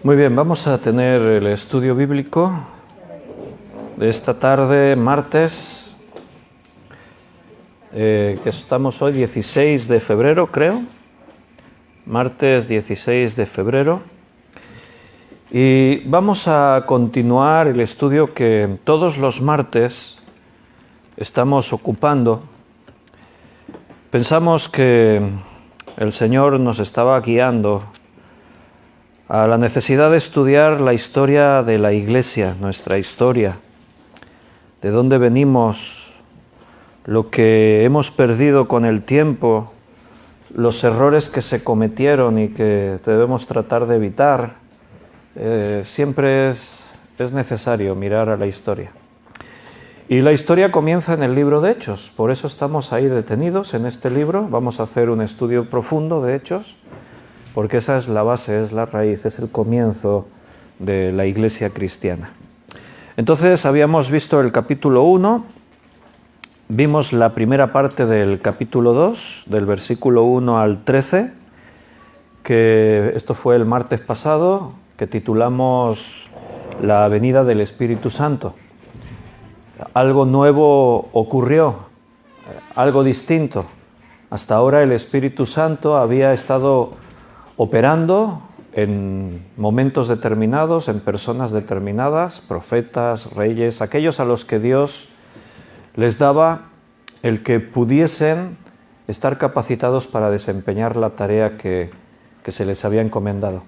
Muy bien, vamos a tener el estudio bíblico de esta tarde, martes, que estamos hoy 16 de febrero, creo, martes 16 de febrero, y vamos a continuar el estudio que todos los martes estamos ocupando. Pensamos que el Señor nos estaba guiando a la necesidad de estudiar la historia de la Iglesia, nuestra historia, de dónde venimos, lo que hemos perdido con el tiempo, los errores que se cometieron y que debemos tratar de evitar. Siempre es necesario mirar a la historia. Y la historia comienza en el libro de Hechos, por eso estamos ahí detenidos en este libro. Vamos a hacer un estudio profundo de Hechos, porque esa es la base, es la raíz, es el comienzo de la Iglesia cristiana. Entonces habíamos visto el capítulo 1, vimos la primera parte del capítulo 2, del versículo 1 al 13, que esto fue el martes pasado, que titulamos La venida del Espíritu Santo. Algo nuevo ocurrió, algo distinto. Hasta ahora el Espíritu Santo había estado operando en momentos determinados, en personas determinadas, profetas, reyes, aquellos a los que Dios les daba el que pudiesen estar capacitados para desempeñar la tarea que se les había encomendado.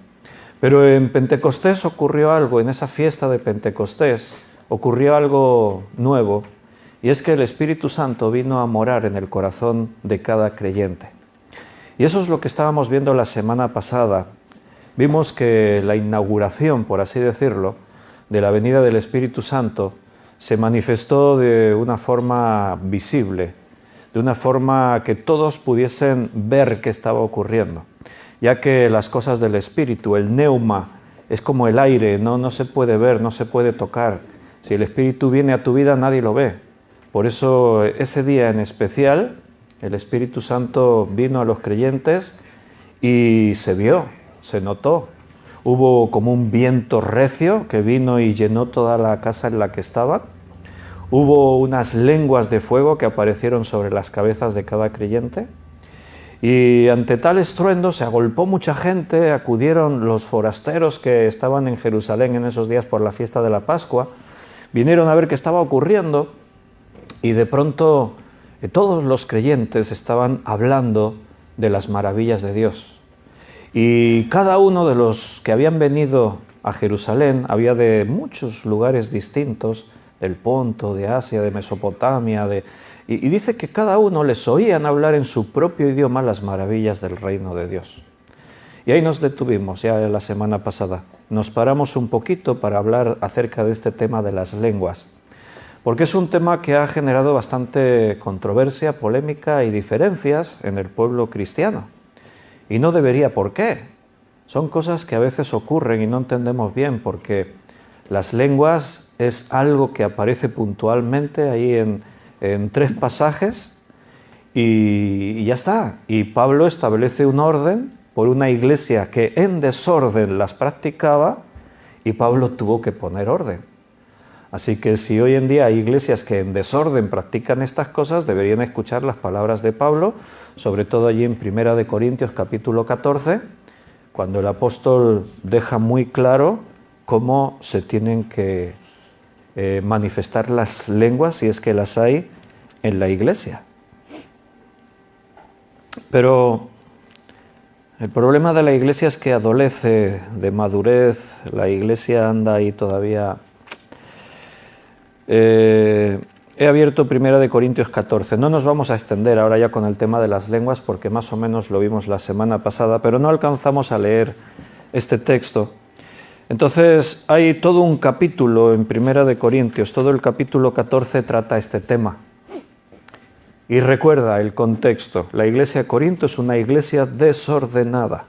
Pero en Pentecostés ocurrió algo, en esa fiesta de Pentecostés ocurrió algo nuevo, y es que el Espíritu Santo vino a morar en el corazón de cada creyente. Y eso es lo que estábamos viendo la semana pasada. Vimos que la inauguración, por así decirlo, de la venida del Espíritu Santo se manifestó de una forma visible, de una forma que todos pudiesen ver qué estaba ocurriendo, ya que las cosas del Espíritu, el neuma, es como el aire, no se puede ver, no se puede tocar. Si el Espíritu viene a tu vida, nadie lo ve. Por eso ese día en especial, el Espíritu Santo vino a los creyentes y se vio, se notó. Hubo como un viento recio que vino y llenó toda la casa en la que estaban. Hubo unas lenguas de fuego que aparecieron sobre las cabezas de cada creyente. Y ante tal estruendo se agolpó mucha gente, acudieron los forasteros que estaban en Jerusalén en esos días por la fiesta de la Pascua, vinieron a ver qué estaba ocurriendo y de pronto todos los creyentes estaban hablando de las maravillas de Dios. Y cada uno de los que habían venido a Jerusalén, había de muchos lugares distintos, del Ponto, de Asia, de Mesopotamia, y dice que cada uno les oían hablar en su propio idioma las maravillas del reino de Dios. Y ahí nos detuvimos ya la semana pasada. Nos paramos un poquito para hablar acerca de este tema de las lenguas, porque es un tema que ha generado bastante controversia, polémica y diferencias en el pueblo cristiano. Y no debería, ¿por qué? Son cosas que a veces ocurren y no entendemos bien, porque las lenguas es algo que aparece puntualmente ahí en 3 pasajes y ya está. Y Pablo establece un orden por una iglesia que en desorden las practicaba y Pablo tuvo que poner orden. Así que si hoy en día hay iglesias que en desorden practican estas cosas, deberían escuchar las palabras de Pablo, sobre todo allí en 1 de Corintios capítulo 14, cuando el apóstol deja muy claro cómo se tienen que manifestar las lenguas, si es que las hay en la iglesia. Pero el problema de la iglesia es que adolece de madurez, la iglesia anda ahí todavía. He abierto 1 de Corintios 14, no nos vamos a extender ahora ya con el tema de las lenguas porque más o menos lo vimos la semana pasada, pero no alcanzamos a leer este texto. Entonces hay todo un capítulo en 1 de Corintios, todo el capítulo 14 trata este tema. Y recuerda el contexto, la iglesia de Corinto es una iglesia desordenada.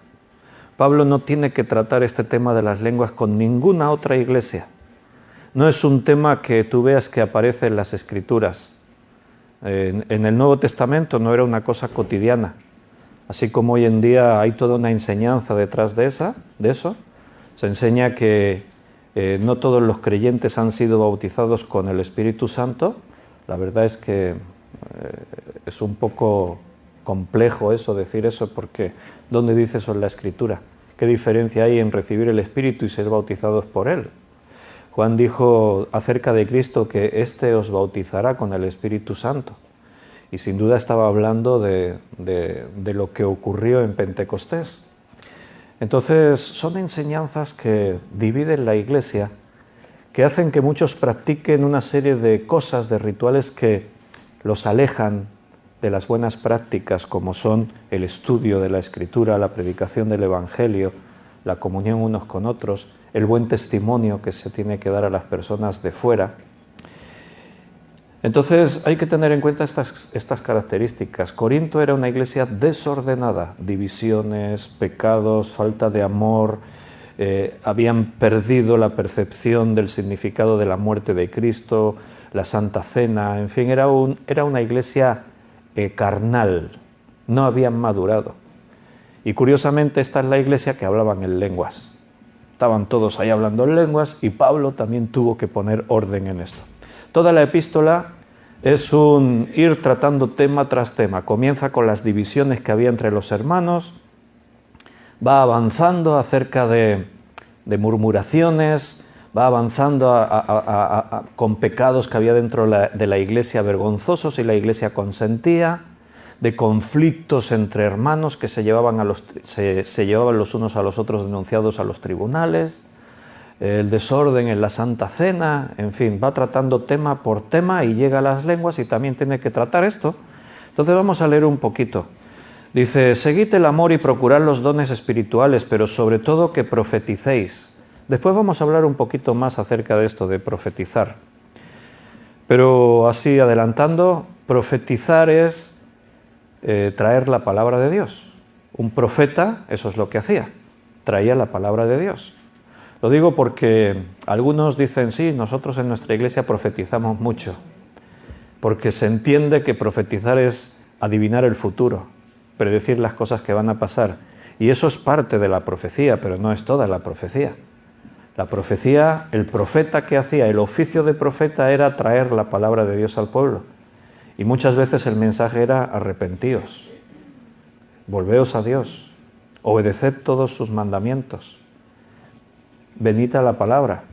Pablo no tiene que tratar este tema de las lenguas con ninguna otra iglesia. No es un tema que tú veas que aparece en las Escrituras. En el Nuevo Testamento no era una cosa cotidiana. Así como hoy en día hay toda una enseñanza detrás de eso, Se enseña que no todos los creyentes han sido bautizados con el Espíritu Santo. La verdad es que es un poco complejo decir eso, porque ¿dónde dice eso en la Escritura? ¿Qué diferencia hay en recibir el Espíritu y ser bautizados por Él? Juan dijo acerca de Cristo que éste os bautizará con el Espíritu Santo. Y sin duda estaba hablando de lo que ocurrió en Pentecostés. Entonces, son enseñanzas que dividen la Iglesia, que hacen que muchos practiquen una serie de cosas, de rituales que los alejan de las buenas prácticas, como son el estudio de la Escritura, la predicación del Evangelio, la comunión unos con otros, el buen testimonio que se tiene que dar a las personas de fuera. Entonces hay que tener en cuenta estas características. Corinto era una iglesia desordenada, divisiones, pecados, falta de amor, habían perdido la percepción del significado de la muerte de Cristo, la Santa Cena, en fin, era una iglesia carnal, no habían madurado. Y curiosamente esta es la iglesia que hablaban en lenguas. Estaban todos ahí hablando en lenguas y Pablo también tuvo que poner orden en esto. Toda la epístola es un ir tratando tema tras tema. Comienza con las divisiones que había entre los hermanos, va avanzando acerca de murmuraciones, va avanzando con pecados que había dentro de la iglesia vergonzosos y la iglesia consentía, de conflictos entre hermanos que se llevaban los unos a los otros denunciados a los tribunales, el desorden en la Santa Cena, en fin, va tratando tema por tema y llega a las lenguas y también tiene que tratar esto. Entonces vamos a leer un poquito. Dice, seguid el amor y procurad los dones espirituales, pero sobre todo que profeticéis. Después vamos a hablar un poquito más acerca de esto, de profetizar. Pero así adelantando, profetizar es traer la palabra de Dios. Un profeta, eso es lo que hacía, traía la palabra de Dios. Lo digo porque algunos dicen, sí, nosotros en nuestra iglesia profetizamos mucho, porque se entiende que profetizar es adivinar el futuro, predecir las cosas que van a pasar. Y eso es parte de la profecía, pero no es toda la profecía. La profecía, el profeta que hacía, el oficio de profeta era traer la palabra de Dios al pueblo. Y muchas veces el mensaje era arrepentíos, volveos a Dios, obedeced todos sus mandamientos, venid a la palabra.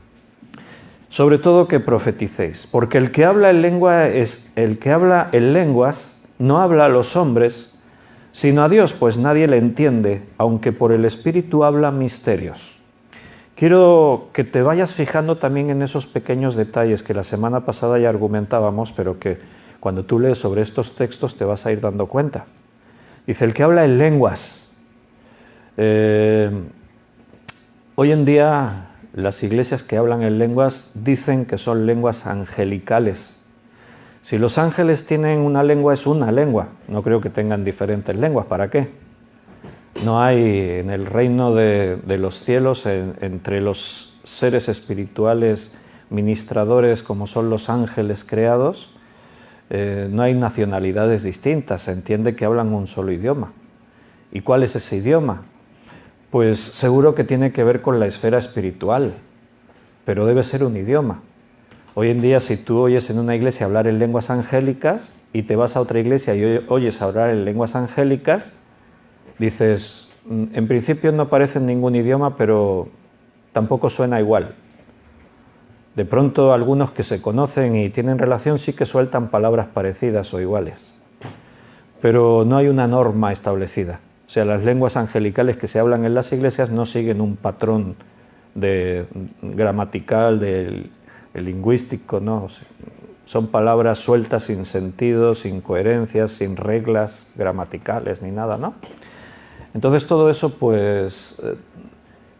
Sobre todo que profeticéis, porque el que habla en lenguas no habla a los hombres, sino a Dios, pues nadie le entiende, aunque por el Espíritu habla misterios. Quiero que te vayas fijando también en esos pequeños detalles que la semana pasada ya argumentábamos, pero que cuando tú lees sobre estos textos te vas a ir dando cuenta. Dice, el que habla en lenguas. Hoy en día las iglesias que hablan en lenguas dicen que son lenguas angelicales. Si los ángeles tienen una lengua, es una lengua. No creo que tengan diferentes lenguas. ¿Para qué? No hay en el reino de los cielos, entre los seres espirituales ministradores como son los ángeles creados, no hay nacionalidades distintas, se entiende que hablan un solo idioma. ¿Y cuál es ese idioma? Pues seguro que tiene que ver con la esfera espiritual, pero debe ser un idioma. Hoy en día, si tú oyes en una iglesia hablar en lenguas angélicas y te vas a otra iglesia y oyes hablar en lenguas angélicas, dices, en principio no parecen ningún idioma, pero tampoco suena igual. De pronto algunos que se conocen y tienen relación sí que sueltan palabras parecidas o iguales, pero no hay una norma establecida. O sea, las lenguas angelicales que se hablan en las iglesias no siguen un patrón gramatical, lingüístico, ¿no? O sea, son palabras sueltas sin sentido, sin coherencias, sin reglas gramaticales ni nada, ¿no? Entonces todo eso, pues,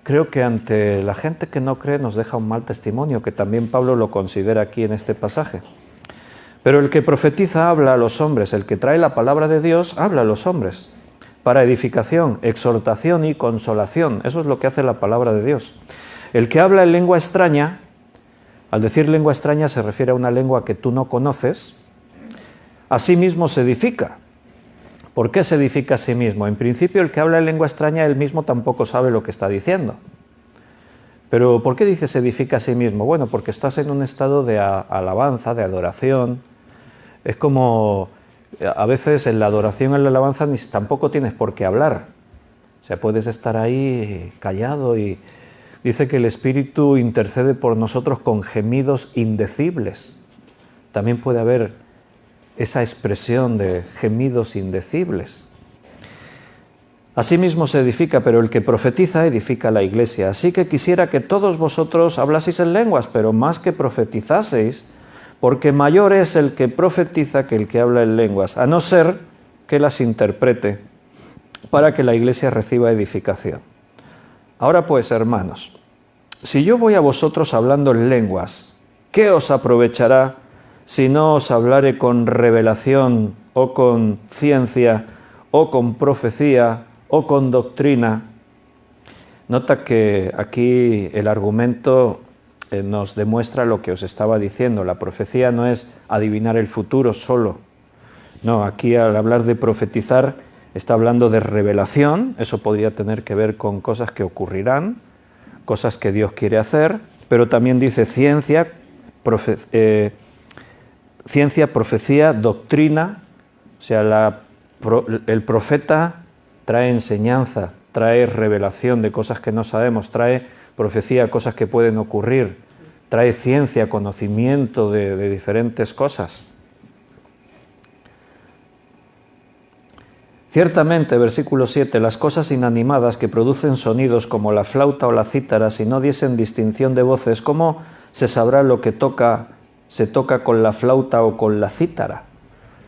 creo que ante la gente que no cree nos deja un mal testimonio, que también Pablo lo considera aquí en este pasaje. Pero el que profetiza habla a los hombres, el que trae la palabra de Dios habla a los hombres, para edificación, exhortación y consolación. Eso es lo que hace la palabra de Dios. El que habla en lengua extraña, al decir lengua extraña se refiere a una lengua que tú no conoces, a sí mismo se edifica. ¿Por qué se edifica a sí mismo? En principio, el que habla en lengua extraña, él mismo tampoco sabe lo que está diciendo. Pero ¿por qué dice se edifica a sí mismo? Bueno, porque estás en un estado de alabanza, de adoración. Es como a veces en la adoración, en la alabanza, tampoco tienes por qué hablar. O sea, puedes estar ahí callado y dice que el Espíritu intercede por nosotros con gemidos indecibles. También puede haber esa expresión de gemidos indecibles. Asimismo se edifica, pero el que profetiza edifica la iglesia. Así que quisiera que todos vosotros hablaseis en lenguas, pero más que profetizaseis, porque mayor es el que profetiza que el que habla en lenguas, a no ser que las interprete, para que la iglesia reciba edificación. Ahora pues, hermanos, si yo voy a vosotros hablando en lenguas, ¿qué os aprovechará si no os hablare con revelación o con ciencia o con profecía o con doctrina? Nota que aquí el argumento nos demuestra lo que os estaba diciendo. La profecía no es adivinar el futuro solo. No, aquí al hablar de profetizar está hablando de revelación. Eso podría tener que ver con cosas que ocurrirán, cosas que Dios quiere hacer, pero también dice ciencia, profecía, doctrina. O sea, el profeta trae enseñanza, trae revelación de cosas que no sabemos, trae profecía, cosas que pueden ocurrir, trae ciencia, conocimiento de diferentes cosas. Ciertamente, versículo 7, las cosas inanimadas que producen sonidos como la flauta o la cítara, si no diesen distinción de voces, ¿cómo se sabrá lo que se toca con la flauta o con la cítara?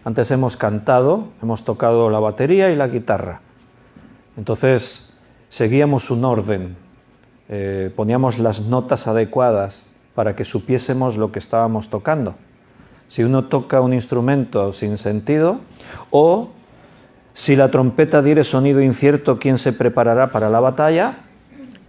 Antes hemos cantado, hemos tocado la batería y la guitarra. Entonces seguíamos un orden, poníamos las notas adecuadas para que supiésemos lo que estábamos tocando. Si uno toca un instrumento sin sentido, o si la trompeta diere sonido incierto, ¿quién se preparará para la batalla?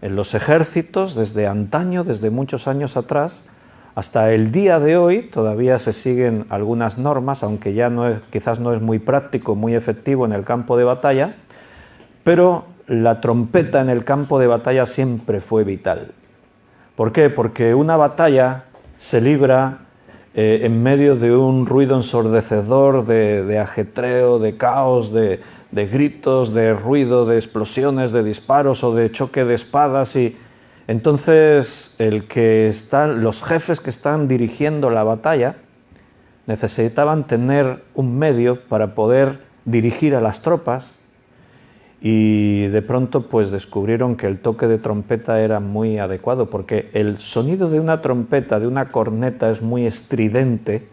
En los ejércitos, desde antaño, desde muchos años atrás, hasta el día de hoy, todavía se siguen algunas normas, aunque ya quizás no es muy práctico, muy efectivo en el campo de batalla, pero la trompeta en el campo de batalla siempre fue vital. ¿Por qué? Porque una batalla se libra en medio de un ruido ensordecedor, de ajetreo, de caos, de gritos, de ruido, de explosiones, de disparos o de choque de espadas. Y entonces los jefes que están dirigiendo la batalla necesitaban tener un medio para poder dirigir a las tropas, y de pronto pues descubrieron que el toque de trompeta era muy adecuado, porque el sonido de una trompeta, de una corneta, es muy estridente,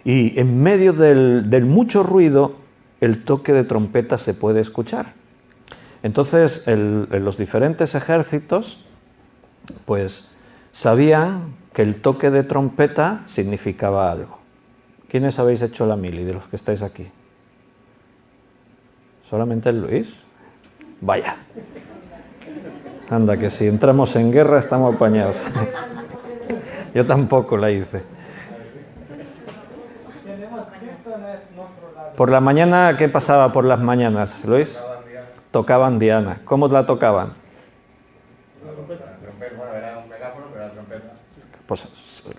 y en medio del mucho ruido el toque de trompeta se puede escuchar. Entonces en los diferentes ejércitos pues sabían que el toque de trompeta significaba algo. ¿Quiénes habéis hecho la mili de los que estáis aquí? ¿Solamente el Luis? Vaya. Anda, que si entramos en guerra estamos apañados. Yo tampoco la hice. Por la mañana, ¿qué pasaba por las mañanas, Luis? Tocaban Diana. ¿Cómo la tocaban? Pues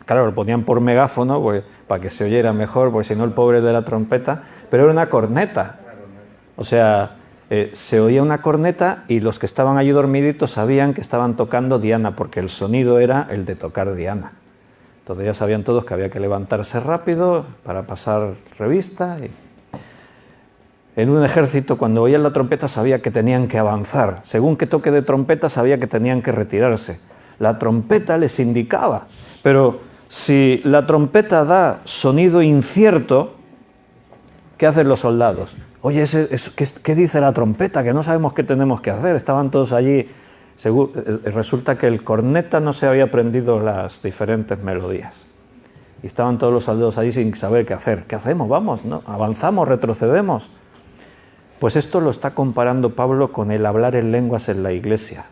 claro, lo ponían por megáfono pues, para que se oyera mejor, porque si no el pobre de la trompeta, pero era una corneta. O sea, se oía una corneta y los que estaban allí dormiditos sabían que estaban tocando Diana, porque el sonido era el de tocar Diana. Entonces ya sabían todos que había que levantarse rápido para pasar revista. Y en un ejército, cuando oían la trompeta, sabía que tenían que avanzar. Según qué toque de trompeta, sabía que tenían que retirarse. La trompeta les indicaba, pero si la trompeta da sonido incierto, ¿qué hacen los soldados? Oye, ¿qué dice la trompeta? Que no sabemos qué tenemos que hacer. Estaban todos allí. Resulta que el corneta no se había aprendido las diferentes melodías. Y estaban todos los soldados allí sin saber qué hacer. ¿Qué hacemos? Vamos, ¿no? ¿Avanzamos? ¿Retrocedemos? Pues esto lo está comparando Pablo con el hablar en lenguas en la iglesia.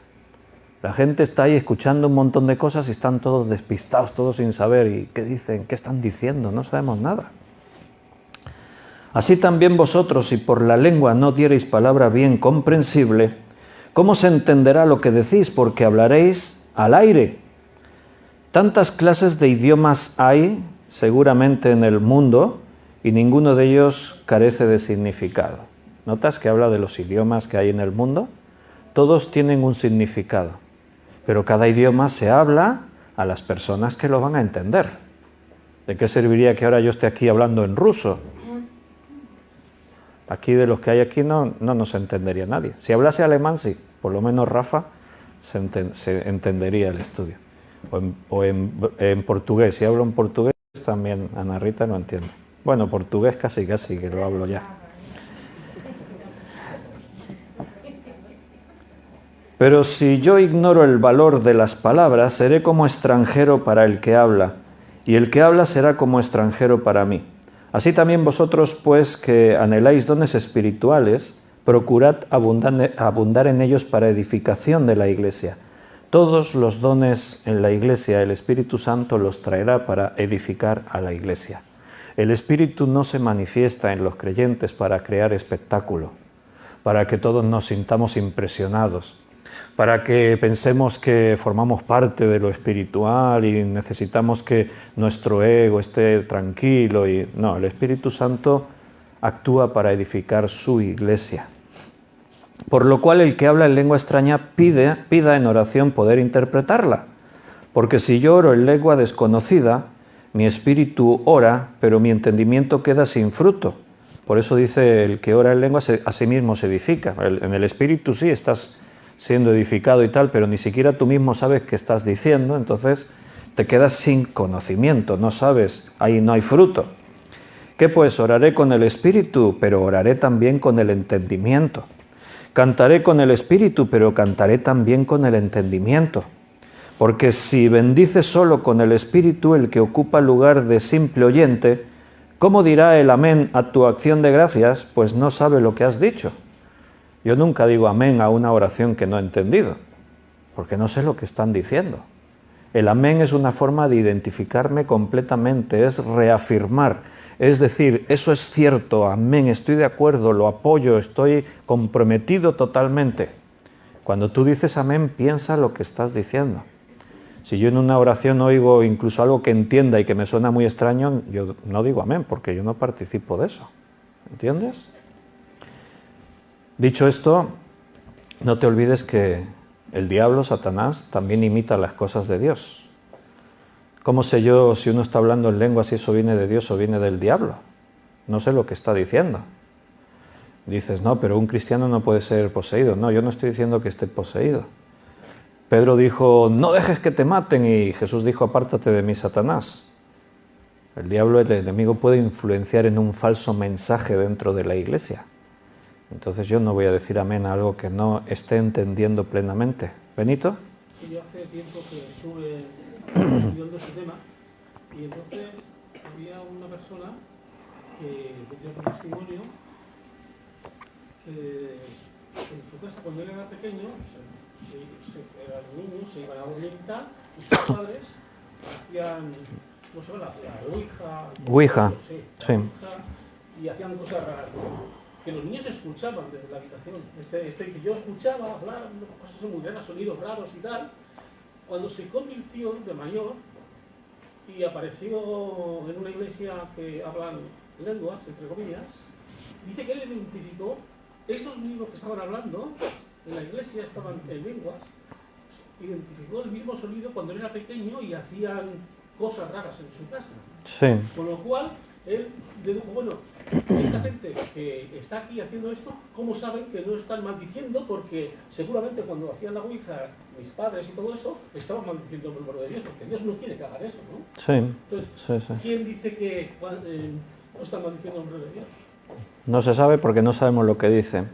La gente está ahí escuchando un montón de cosas y están todos despistados, todos sin saber. ¿Y qué dicen? ¿Qué están diciendo? No sabemos nada. Así también vosotros, si por la lengua no diereis palabra bien comprensible, ¿cómo se entenderá lo que decís? Porque hablaréis al aire. Tantas clases de idiomas hay seguramente en el mundo y ninguno de ellos carece de significado. ¿Notas que habla de los idiomas que hay en el mundo? Todos tienen un significado, pero cada idioma se habla a las personas que lo van a entender. ¿De qué serviría que ahora yo esté aquí hablando en ruso? Aquí de los que hay aquí no nos entendería nadie. Si hablase alemán, sí, por lo menos Rafa se entendería el estudio. O en portugués, si hablo en portugués también Ana Rita no entiende. Bueno, portugués casi que lo hablo ya. Pero si yo ignoro el valor de las palabras, seré como extranjero para el que habla, y el que habla será como extranjero para mí. Así también vosotros, pues, que anheláis dones espirituales, procurad abundar en ellos para edificación de la Iglesia. Todos los dones en la Iglesia, el Espíritu Santo los traerá para edificar a la Iglesia. El Espíritu no se manifiesta en los creyentes para crear espectáculo, para que todos nos sintamos impresionados, para que pensemos que formamos parte de lo espiritual y necesitamos que nuestro ego esté tranquilo. No, el Espíritu Santo actúa para edificar su Iglesia. Por lo cual el que habla en lengua extraña pida en oración poder interpretarla. Porque si yo oro en lengua desconocida, mi espíritu ora, pero mi entendimiento queda sin fruto. Por eso dice el que ora en lengua a sí mismo se edifica. En el espíritu sí estás siendo edificado y tal, pero ni siquiera tú mismo sabes qué estás diciendo, entonces te quedas sin conocimiento, no sabes, ahí no hay fruto. ¿Qué pues? Oraré con el espíritu, pero oraré también con el entendimiento. Cantaré con el espíritu, pero cantaré también con el entendimiento. Porque si bendice solo con el espíritu el que ocupa lugar de simple oyente, ¿cómo dirá el amén a tu acción de gracias? Pues no sabe lo que has dicho. Yo nunca digo amén a una oración que no he entendido, porque no sé lo que están diciendo. El amén es una forma de identificarme completamente, es reafirmar, es decir, eso es cierto, amén, estoy de acuerdo, lo apoyo, estoy comprometido totalmente. Cuando tú dices amén, piensa lo que estás diciendo. Si yo en una oración oigo incluso algo que entienda y que me suena muy extraño, yo no digo amén, porque yo no participo de eso. ¿Entiendes? Dicho esto, no te olvides que el diablo, Satanás, también imita las cosas de Dios. ¿Cómo sé yo si uno está hablando en lengua si eso viene de Dios o viene del diablo? No sé lo que está diciendo. Dices, no, pero un cristiano no puede ser poseído. No, yo no estoy diciendo que esté poseído. Pedro dijo, no dejes que te maten, y Jesús dijo, apártate de mí, Satanás. El diablo, el enemigo, puede influenciar en un falso mensaje dentro de la iglesia. Entonces yo no voy a decir amén a algo que no esté entendiendo plenamente. ¿Benito? Sí, yo hace tiempo que estuve estudiando ese tema y entonces había una persona que dio su testimonio que en su casa cuando él era pequeño, eran niños, se iban a dormir y tal, y sus padres hacían, ¿cómo se llama? La Ouija. Sí. Ouija, y hacían cosas raras. Que los niños escuchaban desde la habitación. Que yo escuchaba hablar, cosas muy raras, sonidos raros y tal. Cuando se convirtió de mayor y apareció en una iglesia que hablan lenguas, entre comillas, dice que él identificó esos mismos que estaban hablando en la iglesia, estaban en lenguas, identificó el mismo sonido cuando él era pequeño y hacían cosas raras en su casa. Sí. Con lo cual, él dedujo, bueno, esta gente que está aquí haciendo esto, ¿cómo saben que no están maldiciendo? Porque seguramente cuando hacían la Ouija, mis padres y todo eso, estaban maldiciendo el nombre de Dios, porque Dios no quiere que hagan eso, ¿no? Sí. Entonces, sí. ¿Quién dice que no están maldiciendo el nombre de Dios? No se sabe porque no sabemos lo que dice.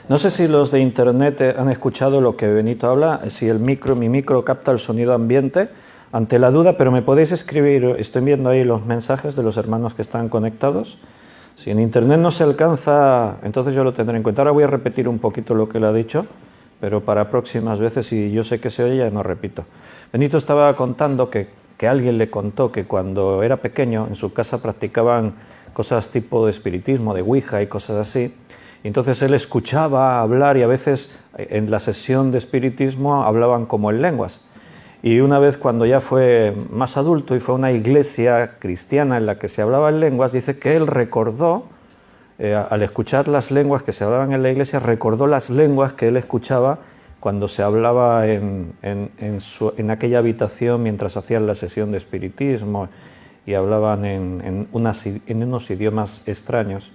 No sé si los de internet han escuchado lo que Benito habla, si mi micro capta el sonido ambiente. Ante la duda, pero me podéis escribir, estoy viendo ahí los mensajes de los hermanos que están conectados. Si en internet no se alcanza, entonces yo lo tendré en cuenta. Ahora voy a repetir un poquito lo que él ha dicho, pero para próximas veces, si yo sé que se oye, ya no repito. Benito estaba contando que alguien le contó que cuando era pequeño en su casa practicaban cosas tipo de espiritismo, de Ouija y cosas así. Y entonces él escuchaba hablar y a veces en la sesión de espiritismo hablaban como en lenguas. Y una vez cuando ya fue más adulto y fue a una iglesia cristiana en la que se hablaba en lenguas, dice que él recordó, al escuchar las lenguas que se hablaban en la iglesia, recordó las lenguas que él escuchaba cuando se hablaba en aquella habitación mientras hacían la sesión de espiritismo y hablaban en unos idiomas extraños.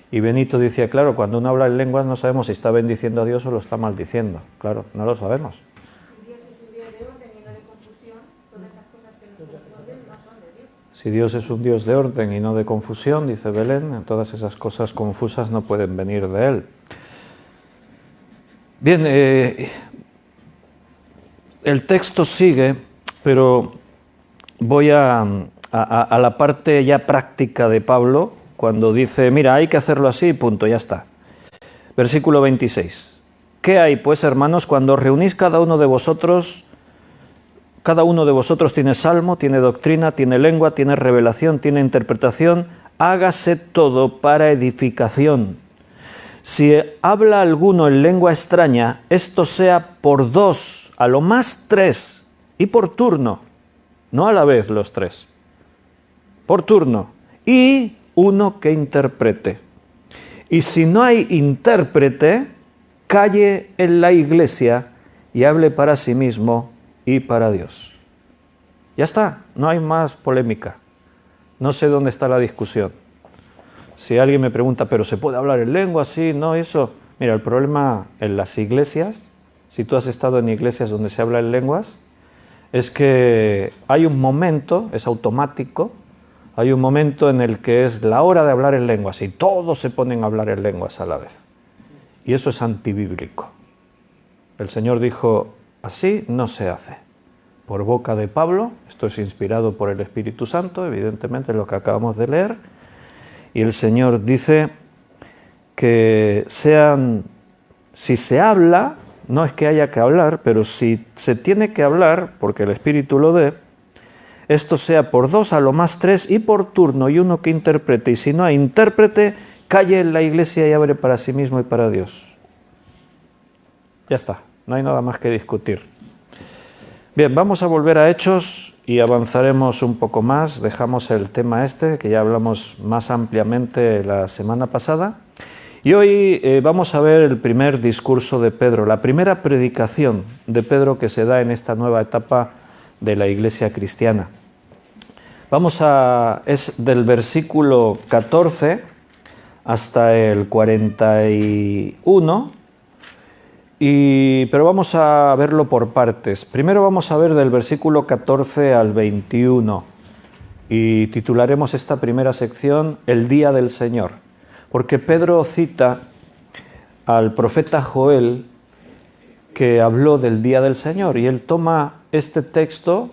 Y Benito decía, claro, cuando uno habla en lenguas no sabemos si está bendiciendo a Dios o lo está maldiciendo. Claro, no lo sabemos. Si Dios es un Dios de orden y no de confusión, dice Belén, todas esas cosas confusas no pueden venir de Él. Bien, el texto sigue, pero voy a la parte ya práctica de Pablo, cuando dice, mira, hay que hacerlo así, punto, ya está. Versículo 26. ¿Qué hay, pues, hermanos, cuando os reunís cada uno de vosotros tiene salmo, tiene doctrina, tiene lengua, tiene revelación, tiene interpretación? Hágase todo para edificación. Si habla alguno en lengua extraña, esto sea por 2, a lo más 3, y por turno, no a la vez los 3, por turno, y uno que interprete. Y si no hay intérprete, calle en la iglesia y hable para sí mismo y para Dios. Ya está, no hay más polémica. No sé dónde está la discusión. Si alguien me pregunta, ¿pero se puede hablar en lengua? Sí, no, eso. Mira, el problema en las iglesias, si tú has estado en iglesias donde se habla en lenguas, es que hay un momento, es automático, hay un momento en el que es la hora de hablar en lenguas y todos se ponen a hablar en lenguas a la vez. Y eso es antibíblico. El Señor dijo, así no se hace. Por boca de Pablo, esto es inspirado por el Espíritu Santo, evidentemente lo que acabamos de leer, y el Señor dice que si se habla, no es que haya que hablar, pero si se tiene que hablar, porque el Espíritu lo dé, esto sea por 2, a lo más 3, y por turno, y uno que interprete, y si no hay intérprete, calle en la iglesia y abre para sí mismo y para Dios. Ya está, no hay nada más que discutir. Bien, vamos a volver a Hechos y avanzaremos un poco más. Dejamos el tema que ya hablamos más ampliamente la semana pasada. Y hoy vamos a ver el primer discurso de Pedro, la primera predicación de Pedro que se da en esta nueva etapa de la iglesia cristiana. Es del versículo 14 hasta el 41, pero vamos a verlo por partes. Primero vamos a ver del versículo 14 al 21 y titularemos esta primera sección El día del Señor, porque Pedro cita al profeta Joel que habló del día del Señor y él toma este texto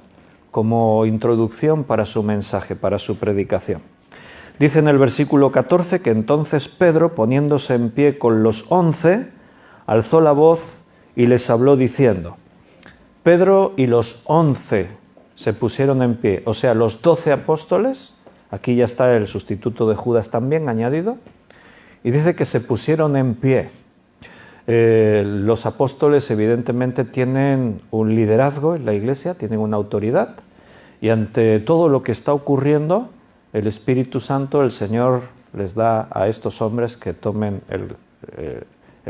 como introducción para su mensaje, para su predicación. Dice en el versículo 14 que entonces Pedro, poniéndose en pie con los 11, alzó la voz y les habló diciendo. Pedro y los 11 se pusieron en pie, o sea, los 12 apóstoles, aquí ya está el sustituto de Judas también añadido, y dice que se pusieron en pie. Los apóstoles evidentemente tienen un liderazgo en la iglesia, tienen una autoridad, y ante todo lo que está ocurriendo, el Espíritu Santo, el Señor les da a estos hombres que tomen el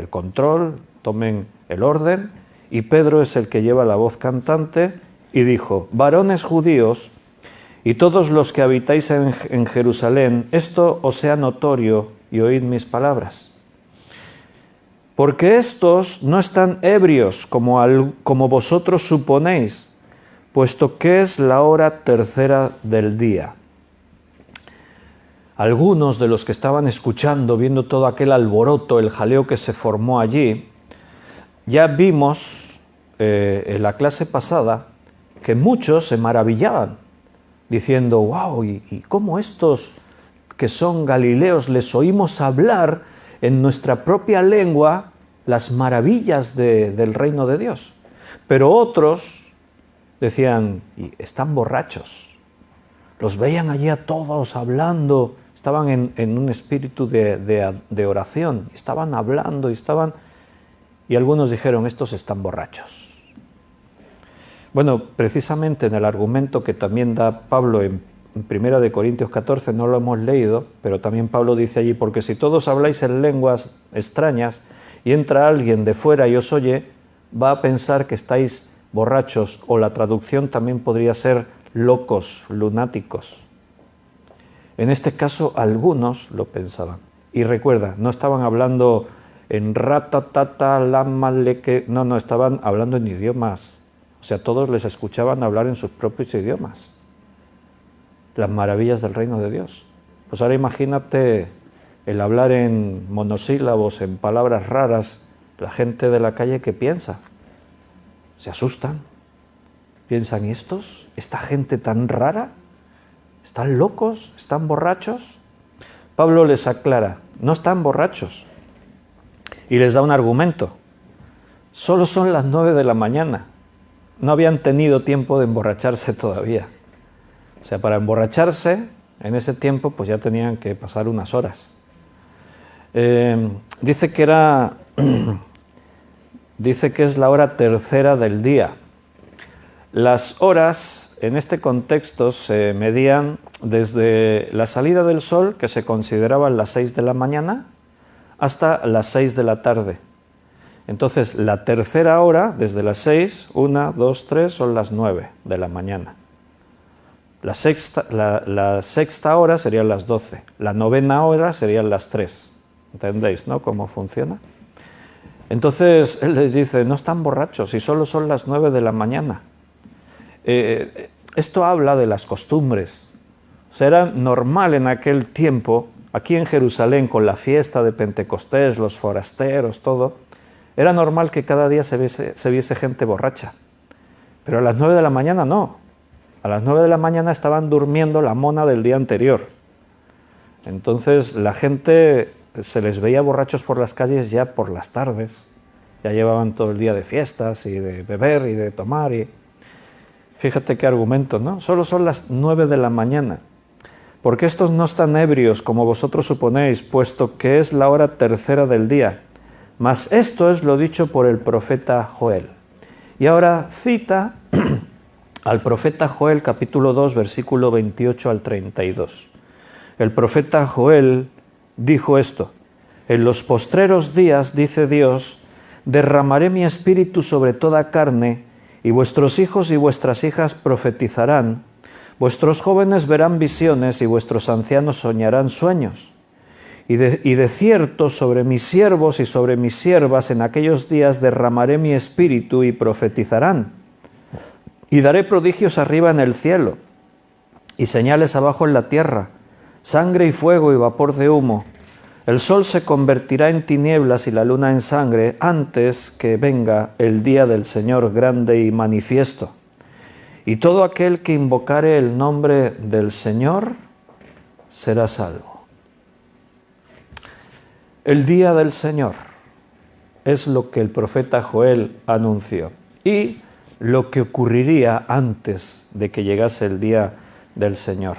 control, tomen el orden, y Pedro es el que lleva la voz cantante y dijo, varones judíos y todos los que habitáis en Jerusalén, esto os sea notorio y oíd mis palabras. Porque estos no están ebrios como vosotros suponéis, puesto que es la hora tercera del día. Algunos de los que estaban escuchando, viendo todo aquel alboroto, el jaleo que se formó allí, ya vimos en la clase pasada que muchos se maravillaban, diciendo, wow, ¿y cómo estos que son galileos les oímos hablar en nuestra propia lengua las maravillas del reino de Dios? Pero otros decían, están borrachos. Los veían allí a todos hablando, estaban en un espíritu de oración, estaban hablando y algunos dijeron, estos están borrachos. Bueno, precisamente en el argumento que también da Pablo en 1 de Corintios 14, no lo hemos leído, pero también Pablo dice allí, porque si todos habláis en lenguas extrañas y entra alguien de fuera y os oye, va a pensar que estáis borrachos, o la traducción también podría ser locos, lunáticos. En este caso, algunos lo pensaban. Y recuerda, no estaban hablando en ratatata, lamaleque, no, estaban hablando en idiomas. O sea, todos les escuchaban hablar en sus propios idiomas. Las maravillas del reino de Dios. Pues ahora imagínate el hablar en monosílabos, en palabras raras, la gente de la calle, ¿qué piensa? Se asustan. Piensan, ¿y estos? ¿Esta gente tan rara? ¿Están locos? ¿Están borrachos? Pablo les aclara, no están borrachos. Y les da un argumento. Solo son las 9 de la mañana. No habían tenido tiempo de emborracharse todavía. O sea, para emborracharse, en ese tiempo, pues ya tenían que pasar unas horas. Dice que es la hora tercera del día. Las horas, en este contexto, se medían desde la salida del sol, que se consideraban las 6 de la mañana, hasta las 6 de la tarde. Entonces, la tercera hora, desde las 6, 1, 2, 3, son las 9 de la mañana. La sexta hora serían las 12. La novena hora serían las 3. ¿Entendéis, no? ¿Cómo funciona? Entonces, él les dice, no están borrachos y solo son las 9 de la mañana. Esto habla de las costumbres. O sea, era normal en aquel tiempo, aquí en Jerusalén, con la fiesta de Pentecostés, los forasteros, todo, era normal que cada día se viese gente borracha. Pero a las 9 de la mañana no. A las 9 de la mañana estaban durmiendo la mona del día anterior. Entonces la gente se les veía borrachos por las calles ya por las tardes. Ya llevaban todo el día de fiestas y de beber y de tomar. Y fíjate qué argumento, ¿no? Solo son las 9 de la mañana. Porque estos no están ebrios como vosotros suponéis, puesto que es la hora tercera del día. Mas esto es lo dicho por el profeta Joel. Y ahora cita al profeta Joel, capítulo 2, versículo 28 al 32. El profeta Joel dijo esto: en los postreros días, dice Dios, derramaré mi espíritu sobre toda carne, y vuestros hijos y vuestras hijas profetizarán, vuestros jóvenes verán visiones y vuestros ancianos soñarán sueños. Y de cierto sobre mis siervos y sobre mis siervas en aquellos días derramaré mi espíritu y profetizarán. Y daré prodigios arriba en el cielo y señales abajo en la tierra, sangre y fuego y vapor de humo. El sol se convertirá en tinieblas y la luna en sangre antes que venga el día del Señor grande y manifiesto. Y todo aquel que invocare el nombre del Señor será salvo. El día del Señor es lo que el profeta Joel anunció y lo que ocurriría antes de que llegase el día del Señor.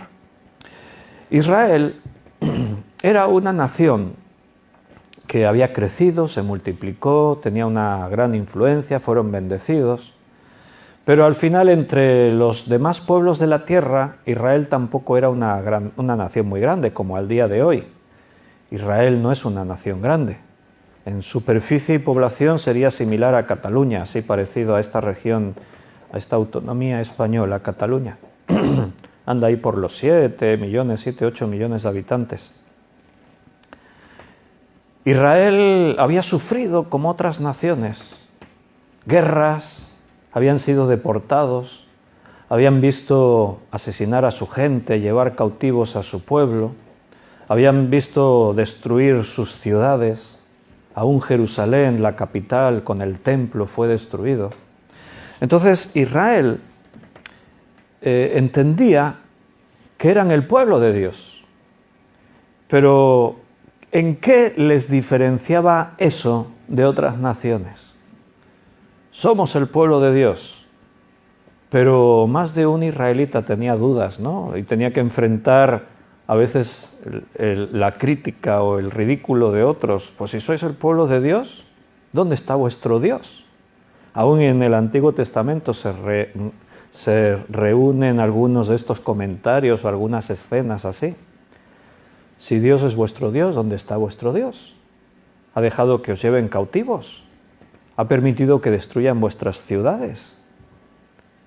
Israel era una nación que había crecido, se multiplicó, tenía una gran influencia, fueron bendecidos, pero al final entre los demás pueblos de la tierra, Israel tampoco era una nación muy grande como al día de hoy. Israel no es una nación grande. En superficie y población sería similar a Cataluña, así parecido a esta región, a esta autonomía española, Cataluña. Anda ahí por los 7, 8 millones de habitantes. Israel había sufrido, como otras naciones, guerras, habían sido deportados, habían visto asesinar a su gente, llevar cautivos a su pueblo, habían visto destruir sus ciudades. Aún Jerusalén, la capital, con el templo fue destruido. Entonces Israel entendía que eran el pueblo de Dios. Pero ¿en qué les diferenciaba eso de otras naciones? Somos el pueblo de Dios. Pero más de un israelita tenía dudas, ¿no? Y tenía que enfrentar a veces la crítica o el ridículo de otros. Pues si sois el pueblo de Dios, ¿dónde está vuestro Dios? Aún en el Antiguo Testamento se reúnen algunos de estos comentarios o algunas escenas así. Si Dios es vuestro Dios, ¿dónde está vuestro Dios? ¿Ha dejado que os lleven cautivos? ¿Ha permitido que destruyan vuestras ciudades?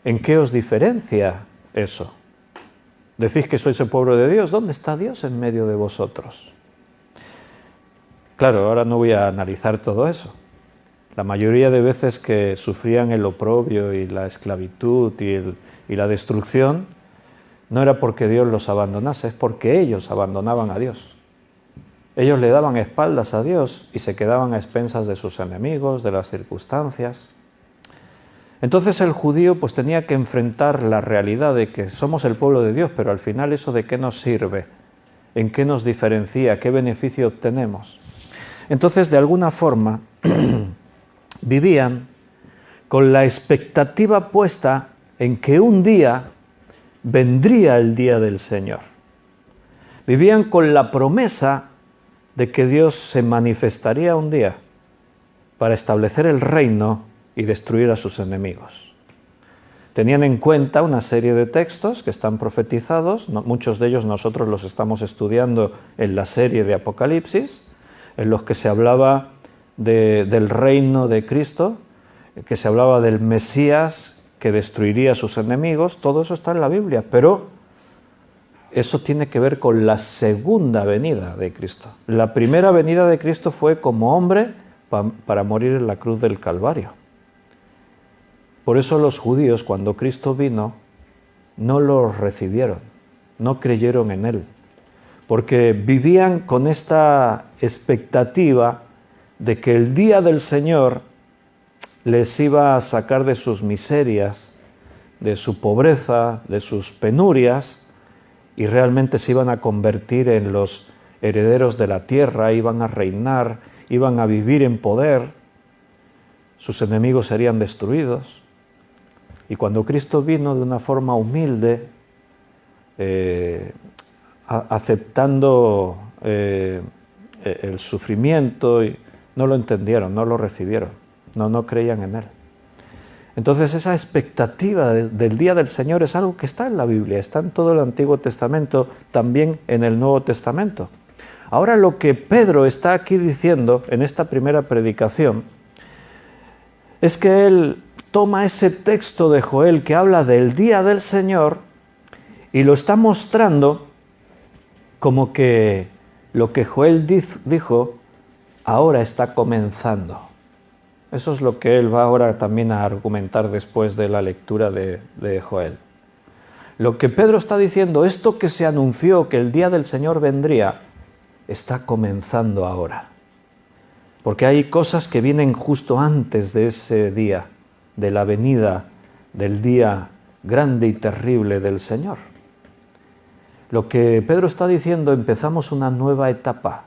¿En qué os diferencia eso? Decís que sois el pueblo de Dios. ¿Dónde está Dios en medio de vosotros? Claro, ahora no voy a analizar todo eso. La mayoría de veces que sufrían el oprobio y la esclavitud y la destrucción, no era porque Dios los abandonase, es porque ellos abandonaban a Dios. Ellos le daban espaldas a Dios y se quedaban a expensas de sus enemigos, de las circunstancias. Entonces el judío pues tenía que enfrentar la realidad de que somos el pueblo de Dios, pero al final ¿eso de qué nos sirve? ¿En qué nos diferencia? ¿Qué beneficio obtenemos? Entonces, de alguna forma, vivían con la expectativa puesta en que un día vendría el día del Señor. Vivían con la promesa de que Dios se manifestaría un día para establecer el reino y destruir a sus enemigos. Tenían en cuenta una serie de textos que están profetizados, muchos de ellos nosotros los estamos estudiando en la serie de Apocalipsis, en los que se hablaba del reino de Cristo, que se hablaba del Mesías que destruiría a sus enemigos. Todo eso está en la Biblia, pero eso tiene que ver con la segunda venida de Cristo. La primera venida de Cristo fue como hombre para morir en la cruz del Calvario. Por eso los judíos, cuando Cristo vino, no lo recibieron, no creyeron en Él, porque vivían con esta expectativa de que el día del Señor les iba a sacar de sus miserias, de su pobreza, de sus penurias, y realmente se iban a convertir en los herederos de la tierra, iban a reinar, iban a vivir en poder, sus enemigos serían destruidos. Y cuando Cristo vino de una forma humilde, aceptando el sufrimiento, no lo entendieron, no lo recibieron, no creían en Él. Entonces esa expectativa del día del Señor es algo que está en la Biblia, está en todo el Antiguo Testamento, también en el Nuevo Testamento. Ahora lo que Pedro está aquí diciendo en esta primera predicación es que él toma ese texto de Joel que habla del día del Señor y lo está mostrando como que lo que Joel dijo ahora está comenzando. Eso es lo que él va ahora también a argumentar después de la lectura de Joel. Lo que Pedro está diciendo, esto que se anunció que el día del Señor vendría, está comenzando ahora. Porque hay cosas que vienen justo antes de ese día, de la venida del día grande y terrible del Señor. Lo que Pedro está diciendo, empezamos una nueva etapa.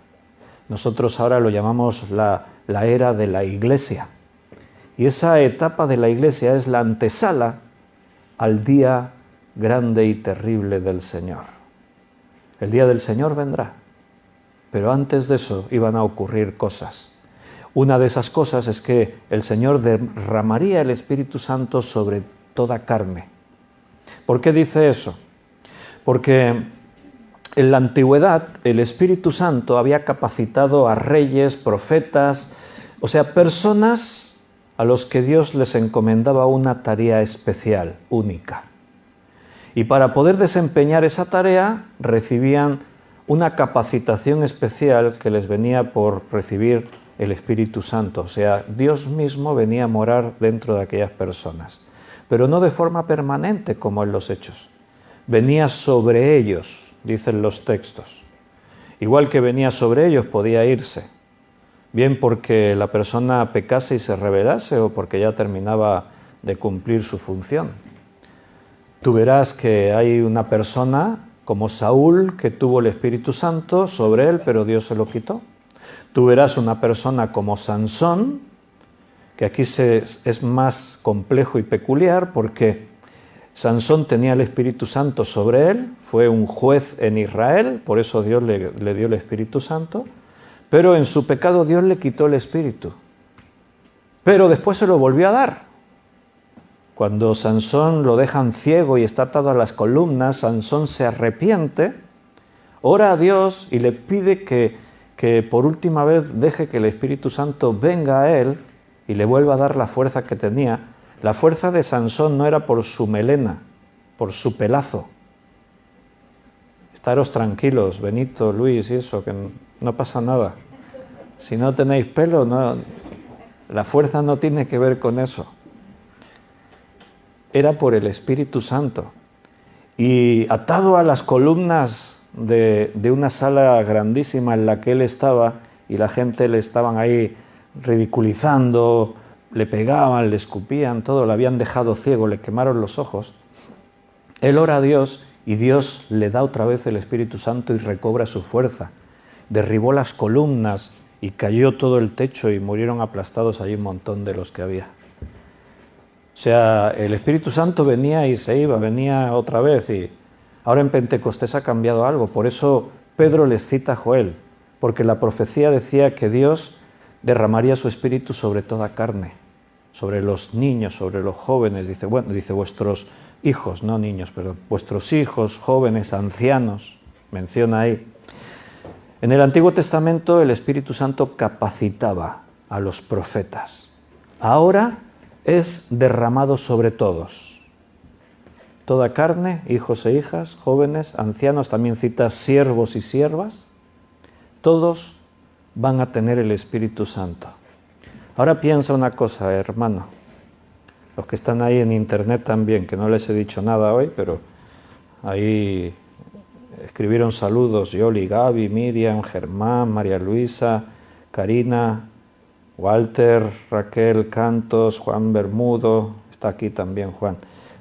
Nosotros ahora lo llamamos la era de la Iglesia. Y esa etapa de la Iglesia es la antesala al día grande y terrible del Señor. El día del Señor vendrá, pero antes de eso iban a ocurrir cosas. Una de esas cosas es que el Señor derramaría el Espíritu Santo sobre toda carne. ¿Por qué dice eso? Porque en la antigüedad el Espíritu Santo había capacitado a reyes, profetas, o sea, personas a los que Dios les encomendaba una tarea especial, única. Y para poder desempeñar esa tarea recibían una capacitación especial que les venía por recibir el Espíritu Santo, o sea, Dios mismo venía a morar dentro de aquellas personas, pero no de forma permanente como en los Hechos. Venía sobre ellos, dicen los textos. Igual que venía sobre ellos, podía irse, bien porque la persona pecase y se rebelase o porque ya terminaba de cumplir su función. Tú verás que hay una persona como Saúl que tuvo el Espíritu Santo sobre él, pero Dios se lo quitó. Tú verás una persona como Sansón, que aquí es más complejo y peculiar porque Sansón tenía el Espíritu Santo sobre él, fue un juez en Israel, por eso Dios le dio el Espíritu Santo, pero en su pecado Dios le quitó el Espíritu. Pero después se lo volvió a dar, Cuando Sansón lo dejan ciego y está atado a las columnas, Sansón se arrepiente, ora a Dios y le pide que por última vez deje que el Espíritu Santo venga a él y le vuelva a dar la fuerza que tenía. La fuerza de Sansón no era por su melena, por su pelazo. Estaros tranquilos, Benito, Luis y eso, que no pasa nada. Si no tenéis pelo, no, la fuerza no tiene que ver con eso. Era por el Espíritu Santo. Y atado a las columnas de una sala grandísima en la que él estaba, y la gente le estaban ahí ridiculizando, le pegaban, le escupían, todo, le habían dejado ciego, le quemaron los ojos. Él ora a Dios y Dios le da otra vez el Espíritu Santo y recobra su fuerza. Derribó las columnas y cayó todo el techo y murieron aplastados allí un montón de los que había. O sea, el Espíritu Santo venía y se iba, venía otra vez, y ahora en Pentecostés ha cambiado algo. Por eso Pedro les cita a Joel, porque la profecía decía que Dios derramaría su Espíritu sobre toda carne, sobre los niños, sobre los jóvenes. Dice vuestros hijos, no niños, pero vuestros hijos, jóvenes, ancianos, menciona ahí. En el Antiguo Testamento el Espíritu Santo capacitaba a los profetas. Ahora es derramado sobre todos. Toda carne, hijos e hijas, jóvenes, ancianos, también cita siervos y siervas, todos van a tener el Espíritu Santo. Ahora piensa una cosa, hermano, los que están ahí en internet también, que no les he dicho nada hoy, pero ahí escribieron saludos, Yoli, Gaby, Miriam, Germán, María Luisa, Karina, Walter, Raquel Cantos, Juan Bermudo, está aquí también Juan,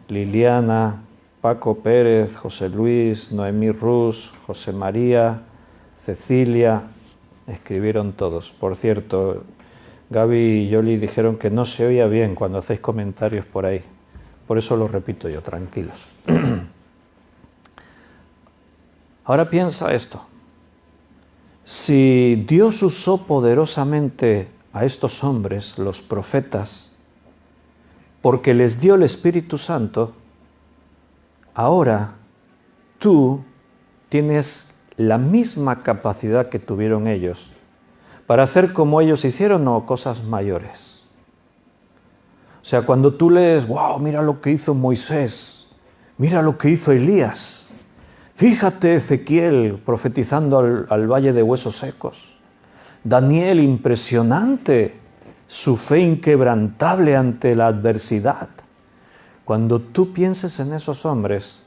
Liliana, Paco Pérez, José Luis, Noemí Rus, José María, Cecilia, escribieron todos. Por cierto, Gaby y Yoli dijeron que no se oía bien cuando hacéis comentarios por ahí, por eso lo repito yo, tranquilos. Ahora piensa esto, si Dios usó poderosamente a estos hombres, los profetas, porque les dio el Espíritu Santo, ahora tú tienes la misma capacidad que tuvieron ellos para hacer como ellos hicieron o cosas mayores. O sea, cuando tú lees, wow, mira lo que hizo Moisés, mira lo que hizo Elías, fíjate Ezequiel profetizando al valle de huesos secos, Daniel, impresionante, su fe inquebrantable ante la adversidad. Cuando tú pienses en esos hombres,